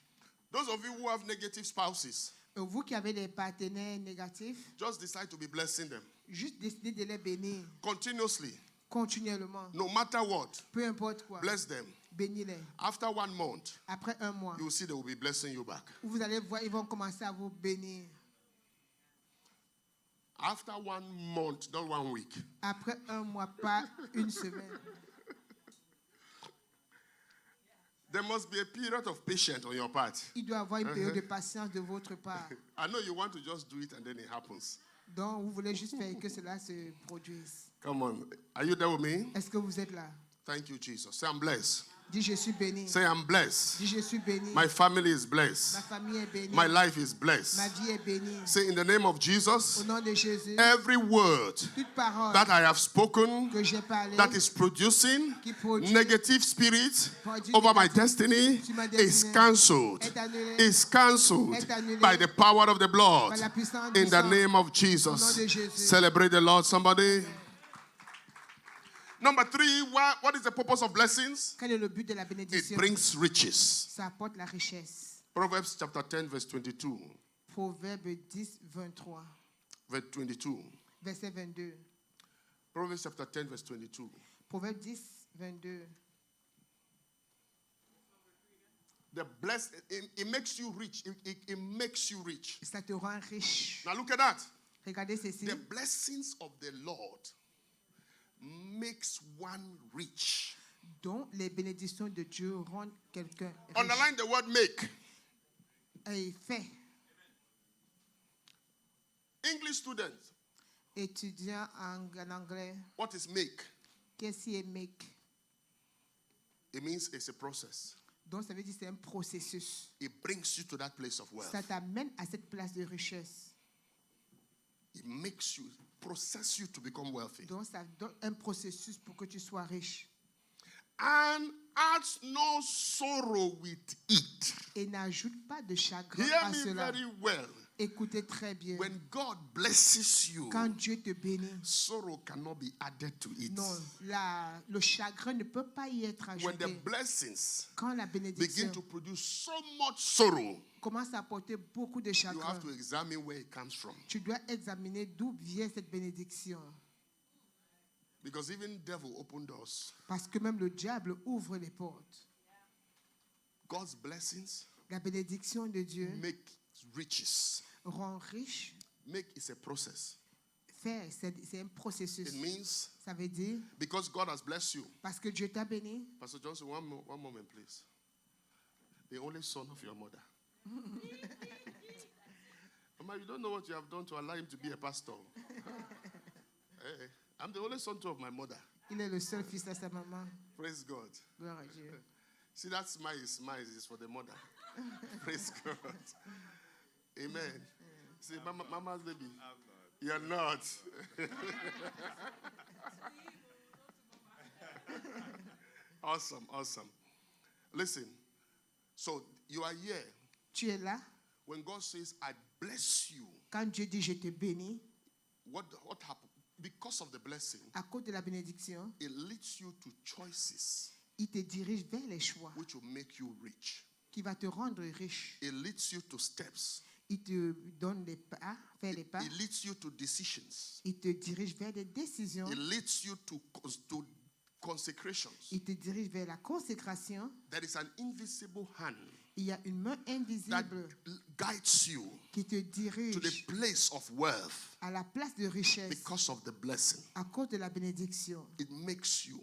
Those of you who have negative spouses, Vous qui avez des partenaires négatifs, just decide to be blessing them juste décidez de les bénir continuously, continuellement. no matter what. Peu importe quoi. Bless them. Bénis-les. After 1 month, Après un mois, you will see they will be blessing you back. vous allez voir, ils vont commencer à vous bénir. After 1 month, not 1 week. Après un mois, pas une semaine. There must be a period of patience on your part. Il doit y avoir une période de patience de votre part. I know you want to just do it and then it happens. Donc, vous voulez juste faire que cela se produise. Come on. Are you there with me? Est-ce que vous êtes là? Thank you, Jesus. Say, I'm blessed. Dis, je suis béni. Say, I'm blessed. Dis, je suis béni. My family is Ma blessed. famille est bénie. My life is Ma blessed. vie est bénie. Say, in the name of Au Jesus, nom de Jésus, every word toute parole that I have spoken que j'ai parlé, that is producing qui produit negative spirit produit over my négatif destiny sur ma is destinée, cancelled. est annulé Is cancelled est annulé by the power of the blood. par la puissance In du the sang. name of Au nom Jesus. de Jésus. Celebrate the Lord, somebody. Number 3, what is the purpose of blessings? Quel est le but de la It bénédiction? brings riches. Ça apporte la richesse. Proverbs chapter 10, verse 22. Proverbe 10, 23, Verse 22. verset 22. Proverbs chapter 10, verse 22. Proverbe 10, 22. The blessed, it makes you rich. It makes you rich. Ça te rend riche. Now look at that. Regardez ceci. The blessings of the Lord makes one rich. Donc, les bénédictions de Dieu rendent quelqu'un riche. Underline the word make. Et fait. English students, Étudiant en anglais, what is make? qu'est-ce qui est make? It means it's a process. Donc, ça veut dire que c'est un processus. It brings you to that place of wealth. Ça t'amène à cette place de richesse. It makes you, process you to become wealthy. Donc, ça donne un processus pour que tu sois riche. And add no sorrow with it. Et n'ajoute pas de chagrin Hear à me cela. very well. Écoutez très bien. When God blesses you, Quand Dieu te bénit, sorrow cannot be added to it. non, le chagrin ne peut pas y être When the ajouté. blessings Quand la begin bénédiction to produce so much sorrow, commence à apporter beaucoup de you chagrin, have to examine where it comes from. tu dois examiner d'où vient cette bénédiction. Because even devil open doors. Parce que même le diable ouvre les portes. God's blessings La bénédiction de Dieu make riches. rend riche. Make is a process. C'est un processus. It means Ça veut dire, because God has blessed you. parce que Dieu t'a béni, Pastor Johnson, one moment, please. The only son of your mother. Mama, you don't know what you have done to allow him to be a pastor. Hey, I'm the only son of my mother. il est le seul fils de sa maman. Praise God. Gloire à Dieu. See, that smile is for the mother. Praise God. Amen. See, mama's baby. You're not. Awesome. Listen, so you are here. Tu es là. When God says, I bless you, Quand Dieu dit je te bénis, what happened? Because of the blessing, à cause de la bénédiction, it leads you to choices il te dirige vers les choix which will make you rich. qui va te rendre riche. It leads you to steps. Il te donne les pas, faire les pas. It leads you to decisions. Il te dirige vers des décisions. It leads you to consecrations. Il te dirige vers la consécration. There is an invisible hand Il y a une main that invisible guides you qui te to the dirige place of wealth à la place de richesse because of the blessing. à cause de la bénédiction. It makes you.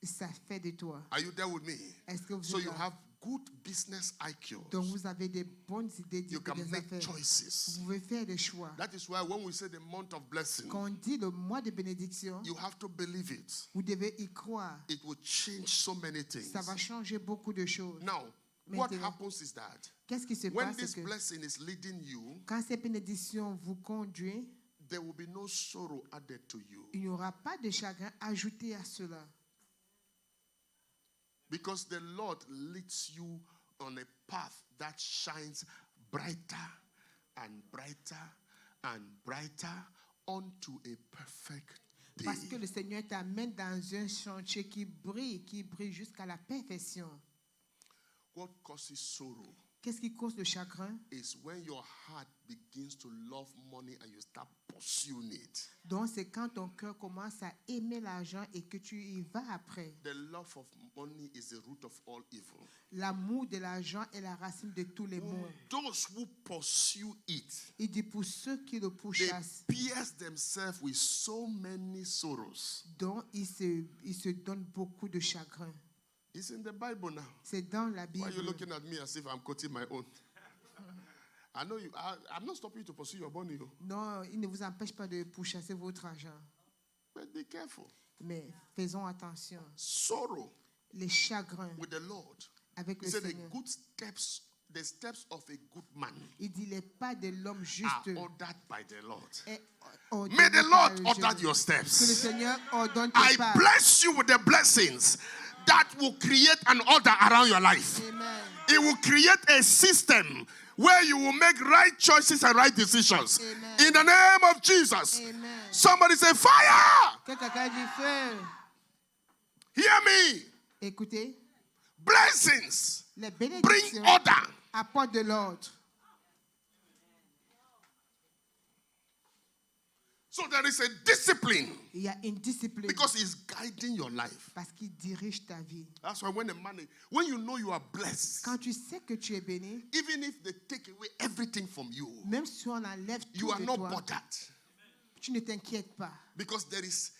Ça fait de toi. Are you there with me? Est-ce que vous So êtes you là? have good business IQ. Donc vous avez des bonnes idées You can des make affaires. choices. Vous pouvez faire des choix. That is why when we say the month of blessing, Quand on dit le mois de bénédiction, you have to believe it. vous devez y croire. It will change so many things. Ça va changer beaucoup de choses. Now, what Maintenant, happens is that qu'est-ce qui se when passe? this C'est que blessing is leading you, quand cette bénédiction vous conduit, there will be no sorrow added to you. il n'y aura pas de chagrin ajouté à cela. Because the Lord leads you on a path that shines brighter and brighter and brighter unto a perfect day. Parce que le Seigneur t'amène dans un chantier qui brille jusqu'à la perfection. What causes sorrow Qu'est-ce qui cause le chagrin? is when your heart begins to love money and you start pursuing it. Donc, c'est quand ton cœur commence à aimer l'argent et que tu y vas après. The love of money is the root of all evil. L'amour de l'argent est la racine de tous les maux. Those who pursue it, Il dit pour ceux qui le they pourchassent, pierce themselves with so many sorrows. donc ils se donnent beaucoup de chagrin. It's in the Bible now. C'est dans la Why are you Bible. looking at me as if I'm quoting my own? I know you. I'm not stopping you to pursue your money, Non, il ne vous empêche pas de pourchasser votre argent. but be careful. Mais faisons attention. Sorrow Les chagrins with the Lord. avec He le said the Seigneur. good steps, the steps of a good man Il dit les pas de l'homme are juste ordered by the Lord. est May the ordonné par Lord Dieu. order your Que le steps. Seigneur ordonne tes I pas. bless you with the blessings that will create an order around your life. Amen. It will create a system where you will make right choices and right decisions. Amen. In the name of Jesus. Amen. Somebody say, fire! Que quelqu'un dit feu. Hear me. Écoutez, Blessings les bring bénédictions order. apportent de l'ordre. So there is a discipline Il y a une discipline because it's guiding your life. parce qu'il dirige ta vie. That's why when you know you are blessed, Quand tu sais que tu es béni, even if they take away everything from you, même si on enlève you tout are de not toi, bothered tu ne t'inquiètes pas. because there is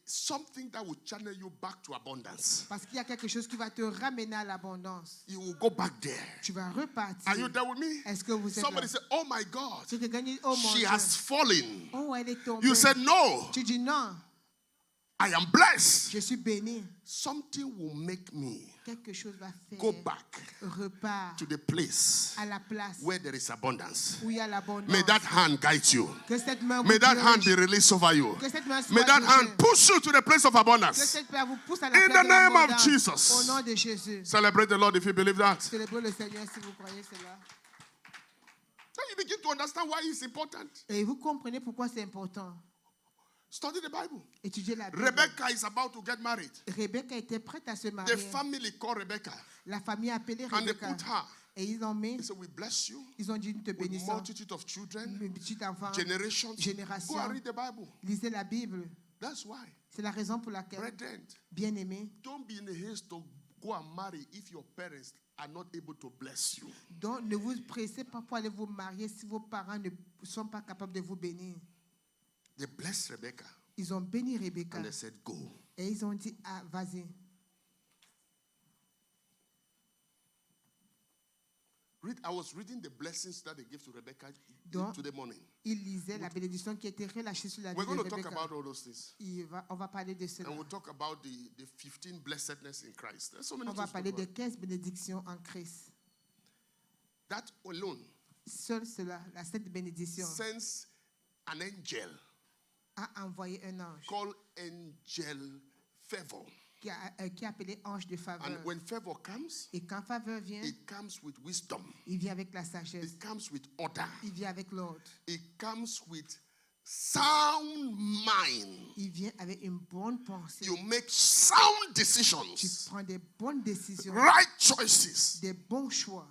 something that will channel you back to abundance. Parce qu'il y a quelque chose qui va te ramener à l'abondance. You will go back there. Tu vas repartir. Are you there with me? Est-ce que vous êtes Somebody là? say, oh my God, Si quelqu'un dit, oh mon she Dieu, has fallen. oh elle est tombée. You said no. Tu dis non. I am blessed. Je suis béni. Something will make me Quelque chose va go faire. back Repart to the place à la place where there is abundance. où il y a l'abondance. May that hand guide you. Que cette main vous May that hand dirige. be released over you. Que cette main soit May that dirigée. hand push you to the place of Que abundance. cette main vous pousse à la In place the de name of l'abondance. Jesus. Au nom de Jésus. Celebrate the Lord if you believe that. Célébrez le Seigneur si vous croyez cela. Then you begin to understand why it's important. Et vous comprenez pourquoi c'est important. Study the Bible. Étudiez la Bible. Rebecca is about to get married. Rebecca était prête à se marier. The family called Rebecca La famille a appelé and they Rebecca. put her. Et ils ont mis, They said, we bless you ils ont dit, nous te with bénissons. multitude of children, Mes petits enfants, generations. génération. Go and read the Bible. Lisez la Bible. That's why. C'est la raison pour laquelle, Brethren, bien-aimés, don't be in a haste to go and marry if your parents are not able to bless you. donc ne vous pressez pas pour aller vous marier si vos parents ne sont pas capables de vous bénir. They blessed Rebecca Ils ont béni Rebecca and they said, go. et ils ont dit, ah, vas-y. I was reading the blessings that they gave to Rebecca Donc, today morning. Il lisait la bénédiction qui était relâchée sur la vie We're de going to talk Rebecca. about all those things. On va parler de cela. And we'll talk about the 15 blessedness in Christ. There's so many On va things to parler talk des about. 15 bénédictions en Christ. That alone Seul cela, la cette bénédiction, sends an angel a envoyé un ange called Angel Favor. qui a appelé ange de faveur. And when favor comes, Et quand faveur vient, it comes with wisdom. il vient avec la sagesse. It comes with order. Il vient avec l'ordre. It comes with sound mind. Il vient avec une bonne pensée. You make sound Tu decisions, prends des bonnes décisions, right choices. des bons choix.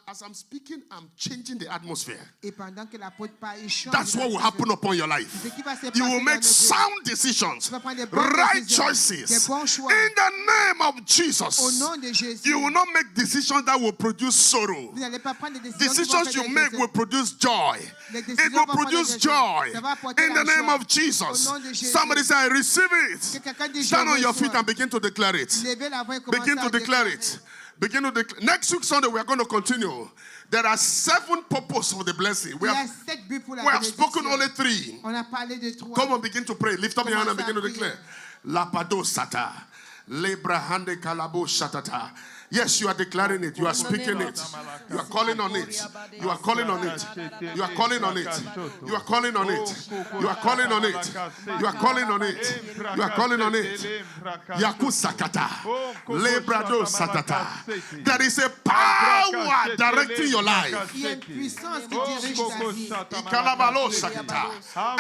As I'm speaking, I'm changing the atmosphere. Et pendant que l'apôtre parle, il change. That's what will happen upon your life. Ce qui va se You passer will dans make notre vie. sound decisions, Tu vas prendre des bonnes right décisions, choices. des bons choix. In the name of Au Jesus. nom de Jésus. You will not make decisions that will produce sorrow. Vous n'allez pas prendre des décisions qui vont Decisions faire you des make décisions. will produce joy. Les It décisions will vont prendre produce des joy. choses. Ça va apporter In the la name joie. of Jesus. Au nom de Jésus. Somebody say, I receive Que it. quelqu'un dise, Stand je on your feet reçois. and begin to declare it. Levez la voix et commencez Begin à to declare déclarer. it. Begin to declare. Next week Sunday we are going to continue. There are 7 purposes for the blessing. We Il y a have 7 buts pour la we have spoken bénédiction. only 3. On a parlé de 3. Come on, begin to pray. Lift up your hand and Commencez à begin to prier. declare. Lapado sata. Lebra hande kalabo shatata. Yes, you are declaring it. You are speaking it. You are calling on it. You are calling on it. You are calling on it. You are calling on it. You are calling on it. You are calling on it. You are calling on it. Yakusakata. Lebrado satata. There is a power directing your life. Il y a une puissance qui dirige ta vie. Ikalabalo sakata.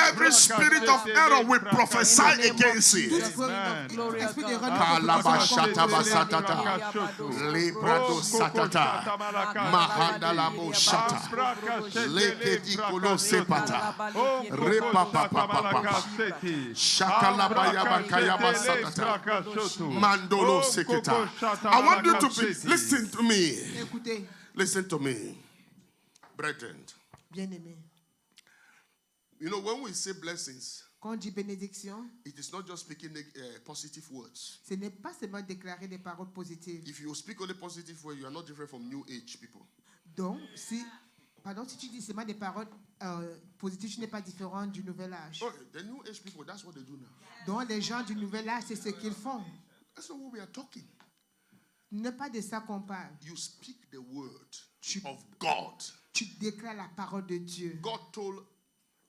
Every spirit of error will prophesy against Tout it. esprit de Kalabashata renouveau. basatata. Librado satata. Mahandalamo shata. Lekedikolo sepata. Repapapapapa. Shakalabayabakayaba satata. Mandolo seketa. I want you to listen to me. Écoutez, Listen to me. Brethren. bien-aimés, You know, when we say blessings, quand on dit bénédiction, it is not just speaking positive words. ce n'est pas seulement déclarer des paroles positives. If you speak only positive words, you are not different from new age people. Donc, si tu dis seulement des paroles positives, tu n'es pas différent du nouvel âge. Oh, the new age people, that's what they do now. Donc, les gens du nouvel âge, c'est ce qu'ils font. That's not what we are talking. Ne pas de ça qu'on parle. You speak the word of God. Tu déclares la parole de Dieu. God told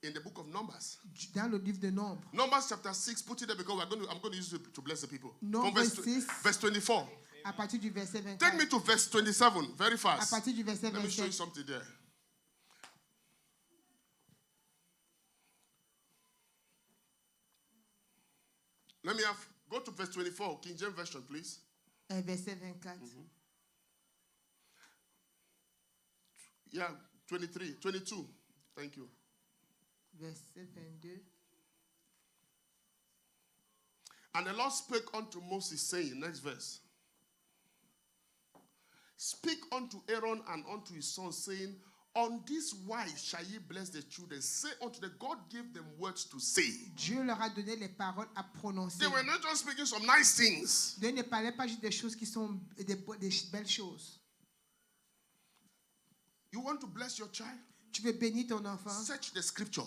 in the book of Numbers. Dans le livre de Nombres. Numbers chapter 6, put it there because I'm going to use it to bless the people. From Nombres 6. verse 24. À partir du verset 24. Take me to verse 27, very À fast. partir du verset Let me show you 27. something there. Let me go to verse 24, King James Version, please. Verset 24. Yeah, 23, 22. Thank you. Verset 22. And the Lord spake unto Moses, saying, next verse. Speak unto Aaron and unto his sons, saying, on this wise shall ye bless the children. Say unto them, God gave them words to say. Dieu leur a donné les paroles à prononcer. They were not just speaking some nice things. Dieu ne parlait pas juste des choses qui sont des belles choses. You want to bless your child? Tu veux bénir ton enfant? Search the scripture.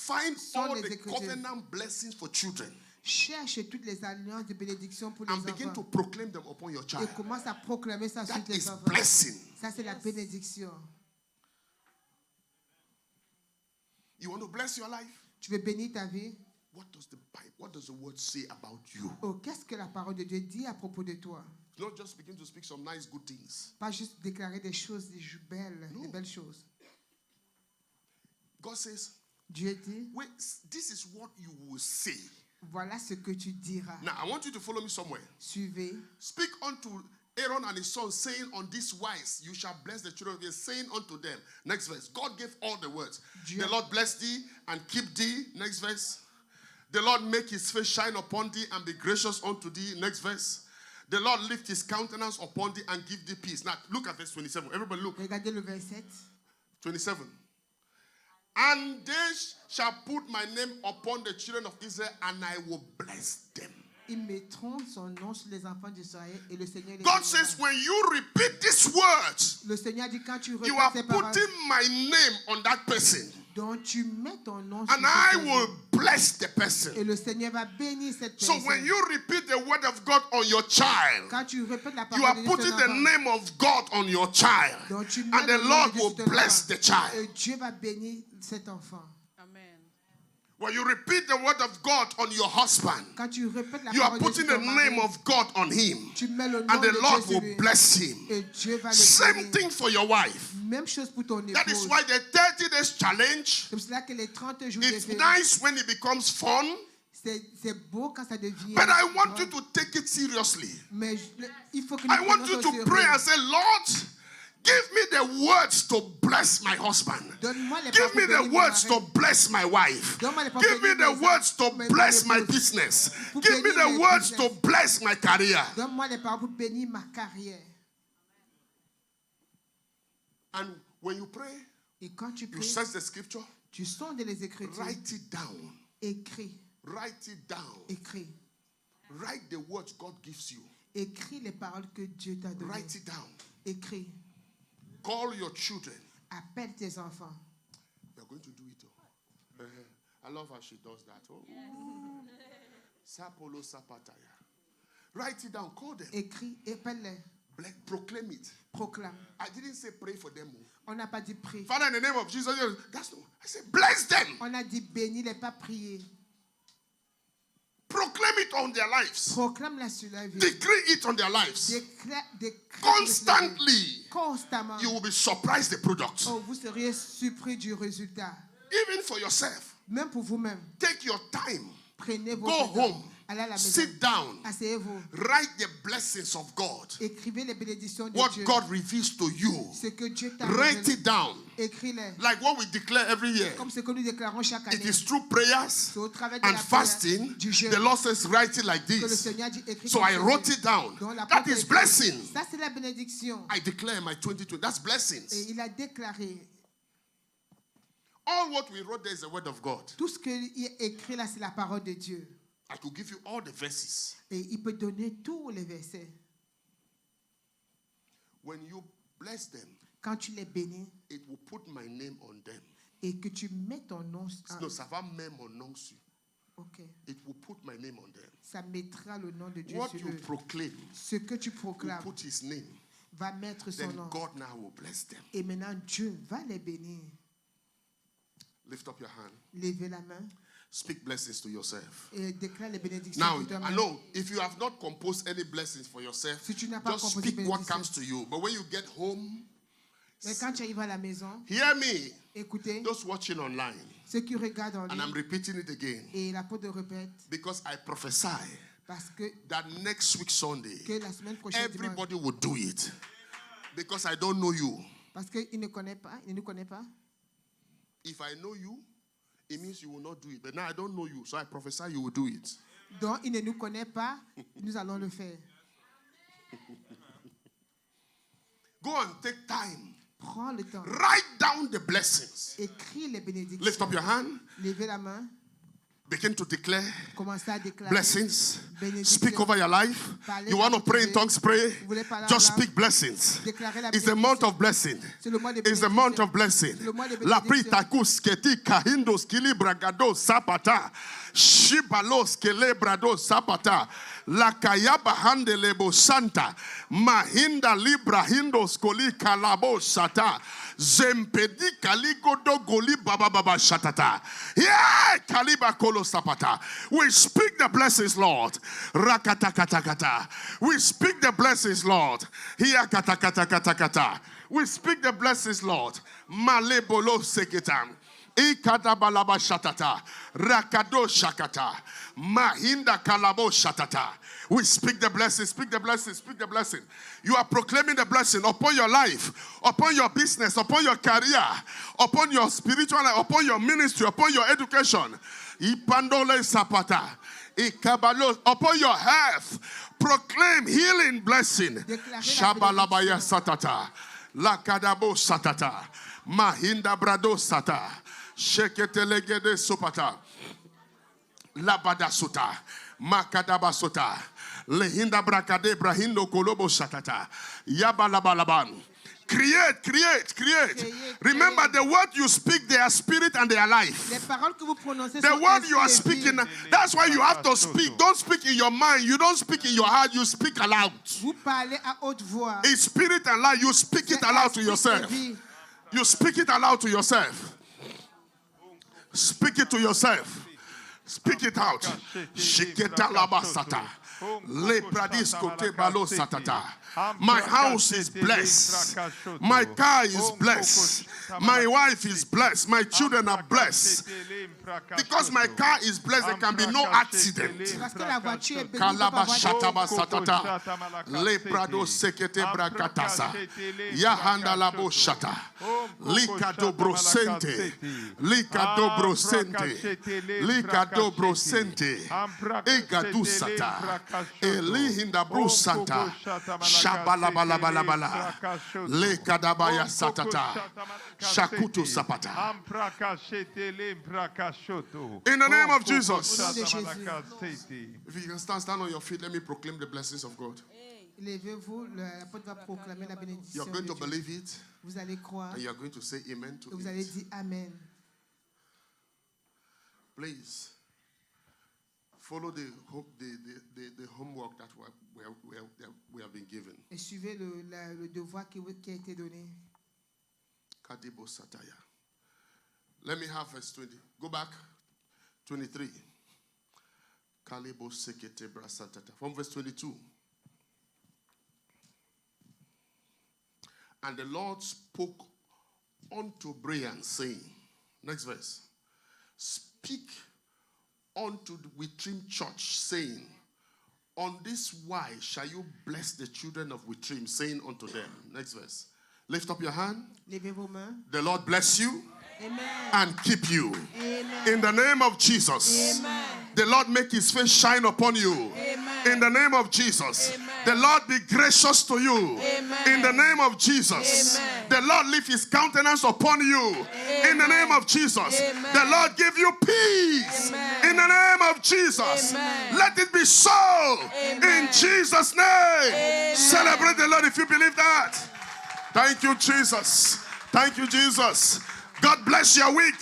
Find sont all les the Écritures. covenant blessings for children Cherche toutes les alliances de bénédiction pour les and begin to enfants. proclaim them upon your Et child. commence à proclamer ça sur That tes is enfants. blessing. Ça, c'est la bénédiction. You want to bless your life? Tu veux bénir ta vie? What does the Bible, what does the word say about you? Oh, qu'est-ce que la parole de Dieu dit à propos de toi? Not just begin to speak some nice good things. Pas juste déclarer des choses, des belles choses. God says, Dieu dit, wait, this is what you will say. voilà ce que tu diras. Now, I want you to follow me somewhere. Suivez. Speak unto Aaron and his sons, saying, on this wise you shall bless the children of Israel, saying unto them. Next verse. God gave all the words. Dieu. The Lord bless thee and keep thee. Next verse. The Lord make his face shine upon thee and be gracious unto thee. Next verse. The Lord lift his countenance upon thee and give thee peace. Now, look at verse 27. Everybody look. Regardez le verset. 27. And they shall put my name upon the children of Israel, and I will bless them. Ils mettront son nom sur les enfants d'Israël et le Seigneur les God bénira. says, when you repeat these words, Le Seigneur dit quand tu you répètes are ces paroles, putting my name on that person, donc tu mets ton nom sur and cette I personne. will bless the Et person. le Seigneur va bénir cette So personne. when you repeat the word of God on your child, Quand tu répètes la you parole are de Dieu sur putting ton the enfant, name of God on your child, donc tu mets and the le nom Lord de Dieu will sur ton bless enfant. the child. Et Dieu va bénir cet enfant. When you repeat the word of God on your husband, Quand tu répètes la you are parole de Dieu putting sur the ton name mari, of God on him, tu mets le nom and de the Dieu Lord sur will lui. bless him. Et Dieu va le Same bénir. thing for your wife. Même chose pour ton That is épouse. why the 30 days challenge, C'est pour cela que les 30 jours it's de nice when it becomes fun, c'est beau quand ça devient. but I want drôle. you to take it seriously. Mais il faut que nous I want prenions you ça au to sérieux. pray and say, Lord, give me the words to bless my husband. Donne-moi les Give paroles me pour the bénir words mon to mari. bless my wife. Donne-moi les paroles Give me pour the bénir words to mes bless my épouses. business. Pour Give me bénir the mes words to business. bless my career. Donne-moi les paroles pour bénir ma carrière. And when you pray, Et quand tu you pries, search the scripture, tu sondes les Écritures. write it down. Écris, Write it down. écris. Write the words God gives you. Écris les paroles que Dieu t'a données. Write it down. Écris. Call your children. Appelle tes enfants. You're going to do it. Oh. I love how she does that. Oh. Sapolo sapataya. Write it down. Call them. Écris, appelle-les. Proclaim it. Proclame. I didn't say pray for them. On n'a pas dit prier. Father, in the name of Jesus, that's no. I said bless them. On a dit bénis-les, pas prier. Proclaim it on their lives. Proclame-la sur la vie. Decree it on their lives. Déclare Constantly, constamment. you will be surprised the product. Oh, vous seriez surpris du résultat. Even for yourself, Même pour vous-même. take your time. Prenez Go votre temps. home. Allez à la maison. Sit down. Asseyez-vous. Write the blessings of God. Écrivez les bénédictions de What Dieu. God reveals to you. Ce que Dieu t'a Write révélé. it down. Écris-les. Like what we declare every year. Comme ce que nous déclarons chaque It année. is through prayers C'est au travers de and la fasting. prière, du jeûne, The Lord says, write it like que le this. Seigneur dit écris So comme I ceci. wrote it down. Donc, la That porte is est- blessing. Ça, c'est la bénédiction. I declare my 2020. That's Et blessings. il a déclaré. All what we wrote there is the word of God. Tout ce qu'il est écrit là, c'est la parole de Dieu. I could give you all the verses. Et il peut donner tous les versets. When you bless them, Quand tu les bénis it will put my name on them. et que tu mets ton nom, No, ça va même mon nom sur. ok, It will put my name on them. ça mettra le nom de Dieu What sur you eux. proclaim Ce que tu will proclames put his name. va mettre son Then nom. God now will bless them. Et maintenant, Dieu va les bénir. Lift up your hand. Levez la main Speak blessings to yourself. et déclare les bénédictions Now, pour toi-même. I know if you have not composed any blessings for yourself, Si tu n'as pas just composé speak what bénédiction. comes to you. But when you get home, Mais quand tu arrives à la maison, hear me. écoutez, Those watching online, ceux qui regardent en and I'm ligne, repeating it again et l'apôtre répète, because I prophesy parce que, that next week Sunday, que la semaine prochaine, dimanche, everybody will do it because I don't know you. parce qu'il ne connaît pas, il ne connaît pas. If I know you, it means you will not do it. But now I don't know you, so I prophesy you will do it. Donc, il ne nous connaît pas, nous allons le faire. Go and take time. Prends le temps. Write down the blessings. Écris les bénédictions. Lift up your hand. Levez la main. Begin to declare Commencez à déclarer. blessings. Bénédiction. Speak over your life. Parlez You want to dans pray votre in tongues, pray. Vous voulez parler en Just langue? speak blessings. Déclarez la It's the month of blessing. C'est le mois de It's the month of blessing. C'est le mois de La bénédiction. pritakus keti kahindos kilibragado sapata. Shibalos kelebrado sapata. La kayaba handelebo santa. Mahinda libra hindos koli kalabo sata. Zempedi kaligodo goli baba baba shatata. Yeah, kaliba kolo sapata. We speak the blessings, Lord. Rakatakatakata. We speak the blessings, Lord. Here katakatakata. We speak the blessings, Lord. Malebolo seketam. Ikadabalaba shatata. Rakado shakata. Mahinda kalabo shatata. We speak the blessing, speak the blessing, speak the blessing. You are proclaiming the blessing upon your life, upon your business, upon your career, upon your spiritual life, upon your ministry, upon your education. Ipandole sapata. Ikabalo, upon your health. Proclaim healing blessing. Shabalabaya satata. Lakadabo satata. Mahinda brado sata. Sheketelegede sopata. Labada sota. Makadaba sota. Lehinda brakade brahindo kolobo satata. Yabalabalaban. Create. Remember, the word you speak, they are spirit and they are life. Les paroles que vous prononcez The sont word you are esprit et vie. speaking, that's why you have to speak. Don't speak in your mind. You don't speak in your heart. You speak aloud. Vous parlez à haute voix. It's spirit and life. You speak it aloud to Esprit et yourself. vie. You speak it aloud to yourself. Speak it to yourself. Speak it out. Shiketa labasata. Lepradisco tebalo satata. My house is blessed. My car is blessed. My wife is blessed. My children are blessed. Because my car is blessed, there can be no accident. Parce que la voiture est bénie, Kalaba il shataba satata. Leprado sekete brakatasa. Yahanda labo shata. Likado brosente. Likado brosente. Likado brosente. Egadu sata. Elihinda brusanta. Shabalabalabalabala. Lekadabaya satata. Shakutu sapata. In the name of Jesus. Au nom de Jésus. If you can stand on your feet, let me proclaim the blessings of God. Levez-vous, l'apôtre va proclamer la bénédiction You're de going to Dieu. believe it, Vous allez croire and you're going to say amen to et vous allez it. dire Amen. Please follow the homework that we have been given. Et suivez le devoir qui a été donné. Kadibo Sataya. Let me have verse 20. Go back. 23. Kalibo Sekete Brasatata. From verse 22. And the Lord spoke unto Brian, saying, next verse, speak unto the Witrim church, saying, on this wise shall you bless the children of Witrim, saying unto them, next verse, lift up your hand. Levez vos mains. The Lord bless you Amen. and keep you. Amen. In the name of Jesus. Amen. The Lord make his face shine upon you. Amen. In the name of Jesus. Amen. The Lord be gracious to you. Amen. In the name of Jesus. Amen. The Lord lift his countenance upon you. Amen. In the name of Jesus. Amen. The Lord give you peace. Amen. In the name of Jesus. Amen. Let it be so. Amen. In Jesus' name. Amen. Celebrate the Lord if you believe that. Thank you, Jesus. Thank you, Jesus. God bless your week.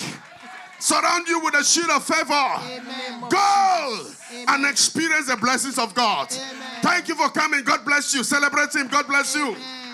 Surround you with a shield of favor. Amen. Go Amen. and experience the blessings of God. Amen. Thank you for coming. God bless you. Celebrate him. God bless you. Amen.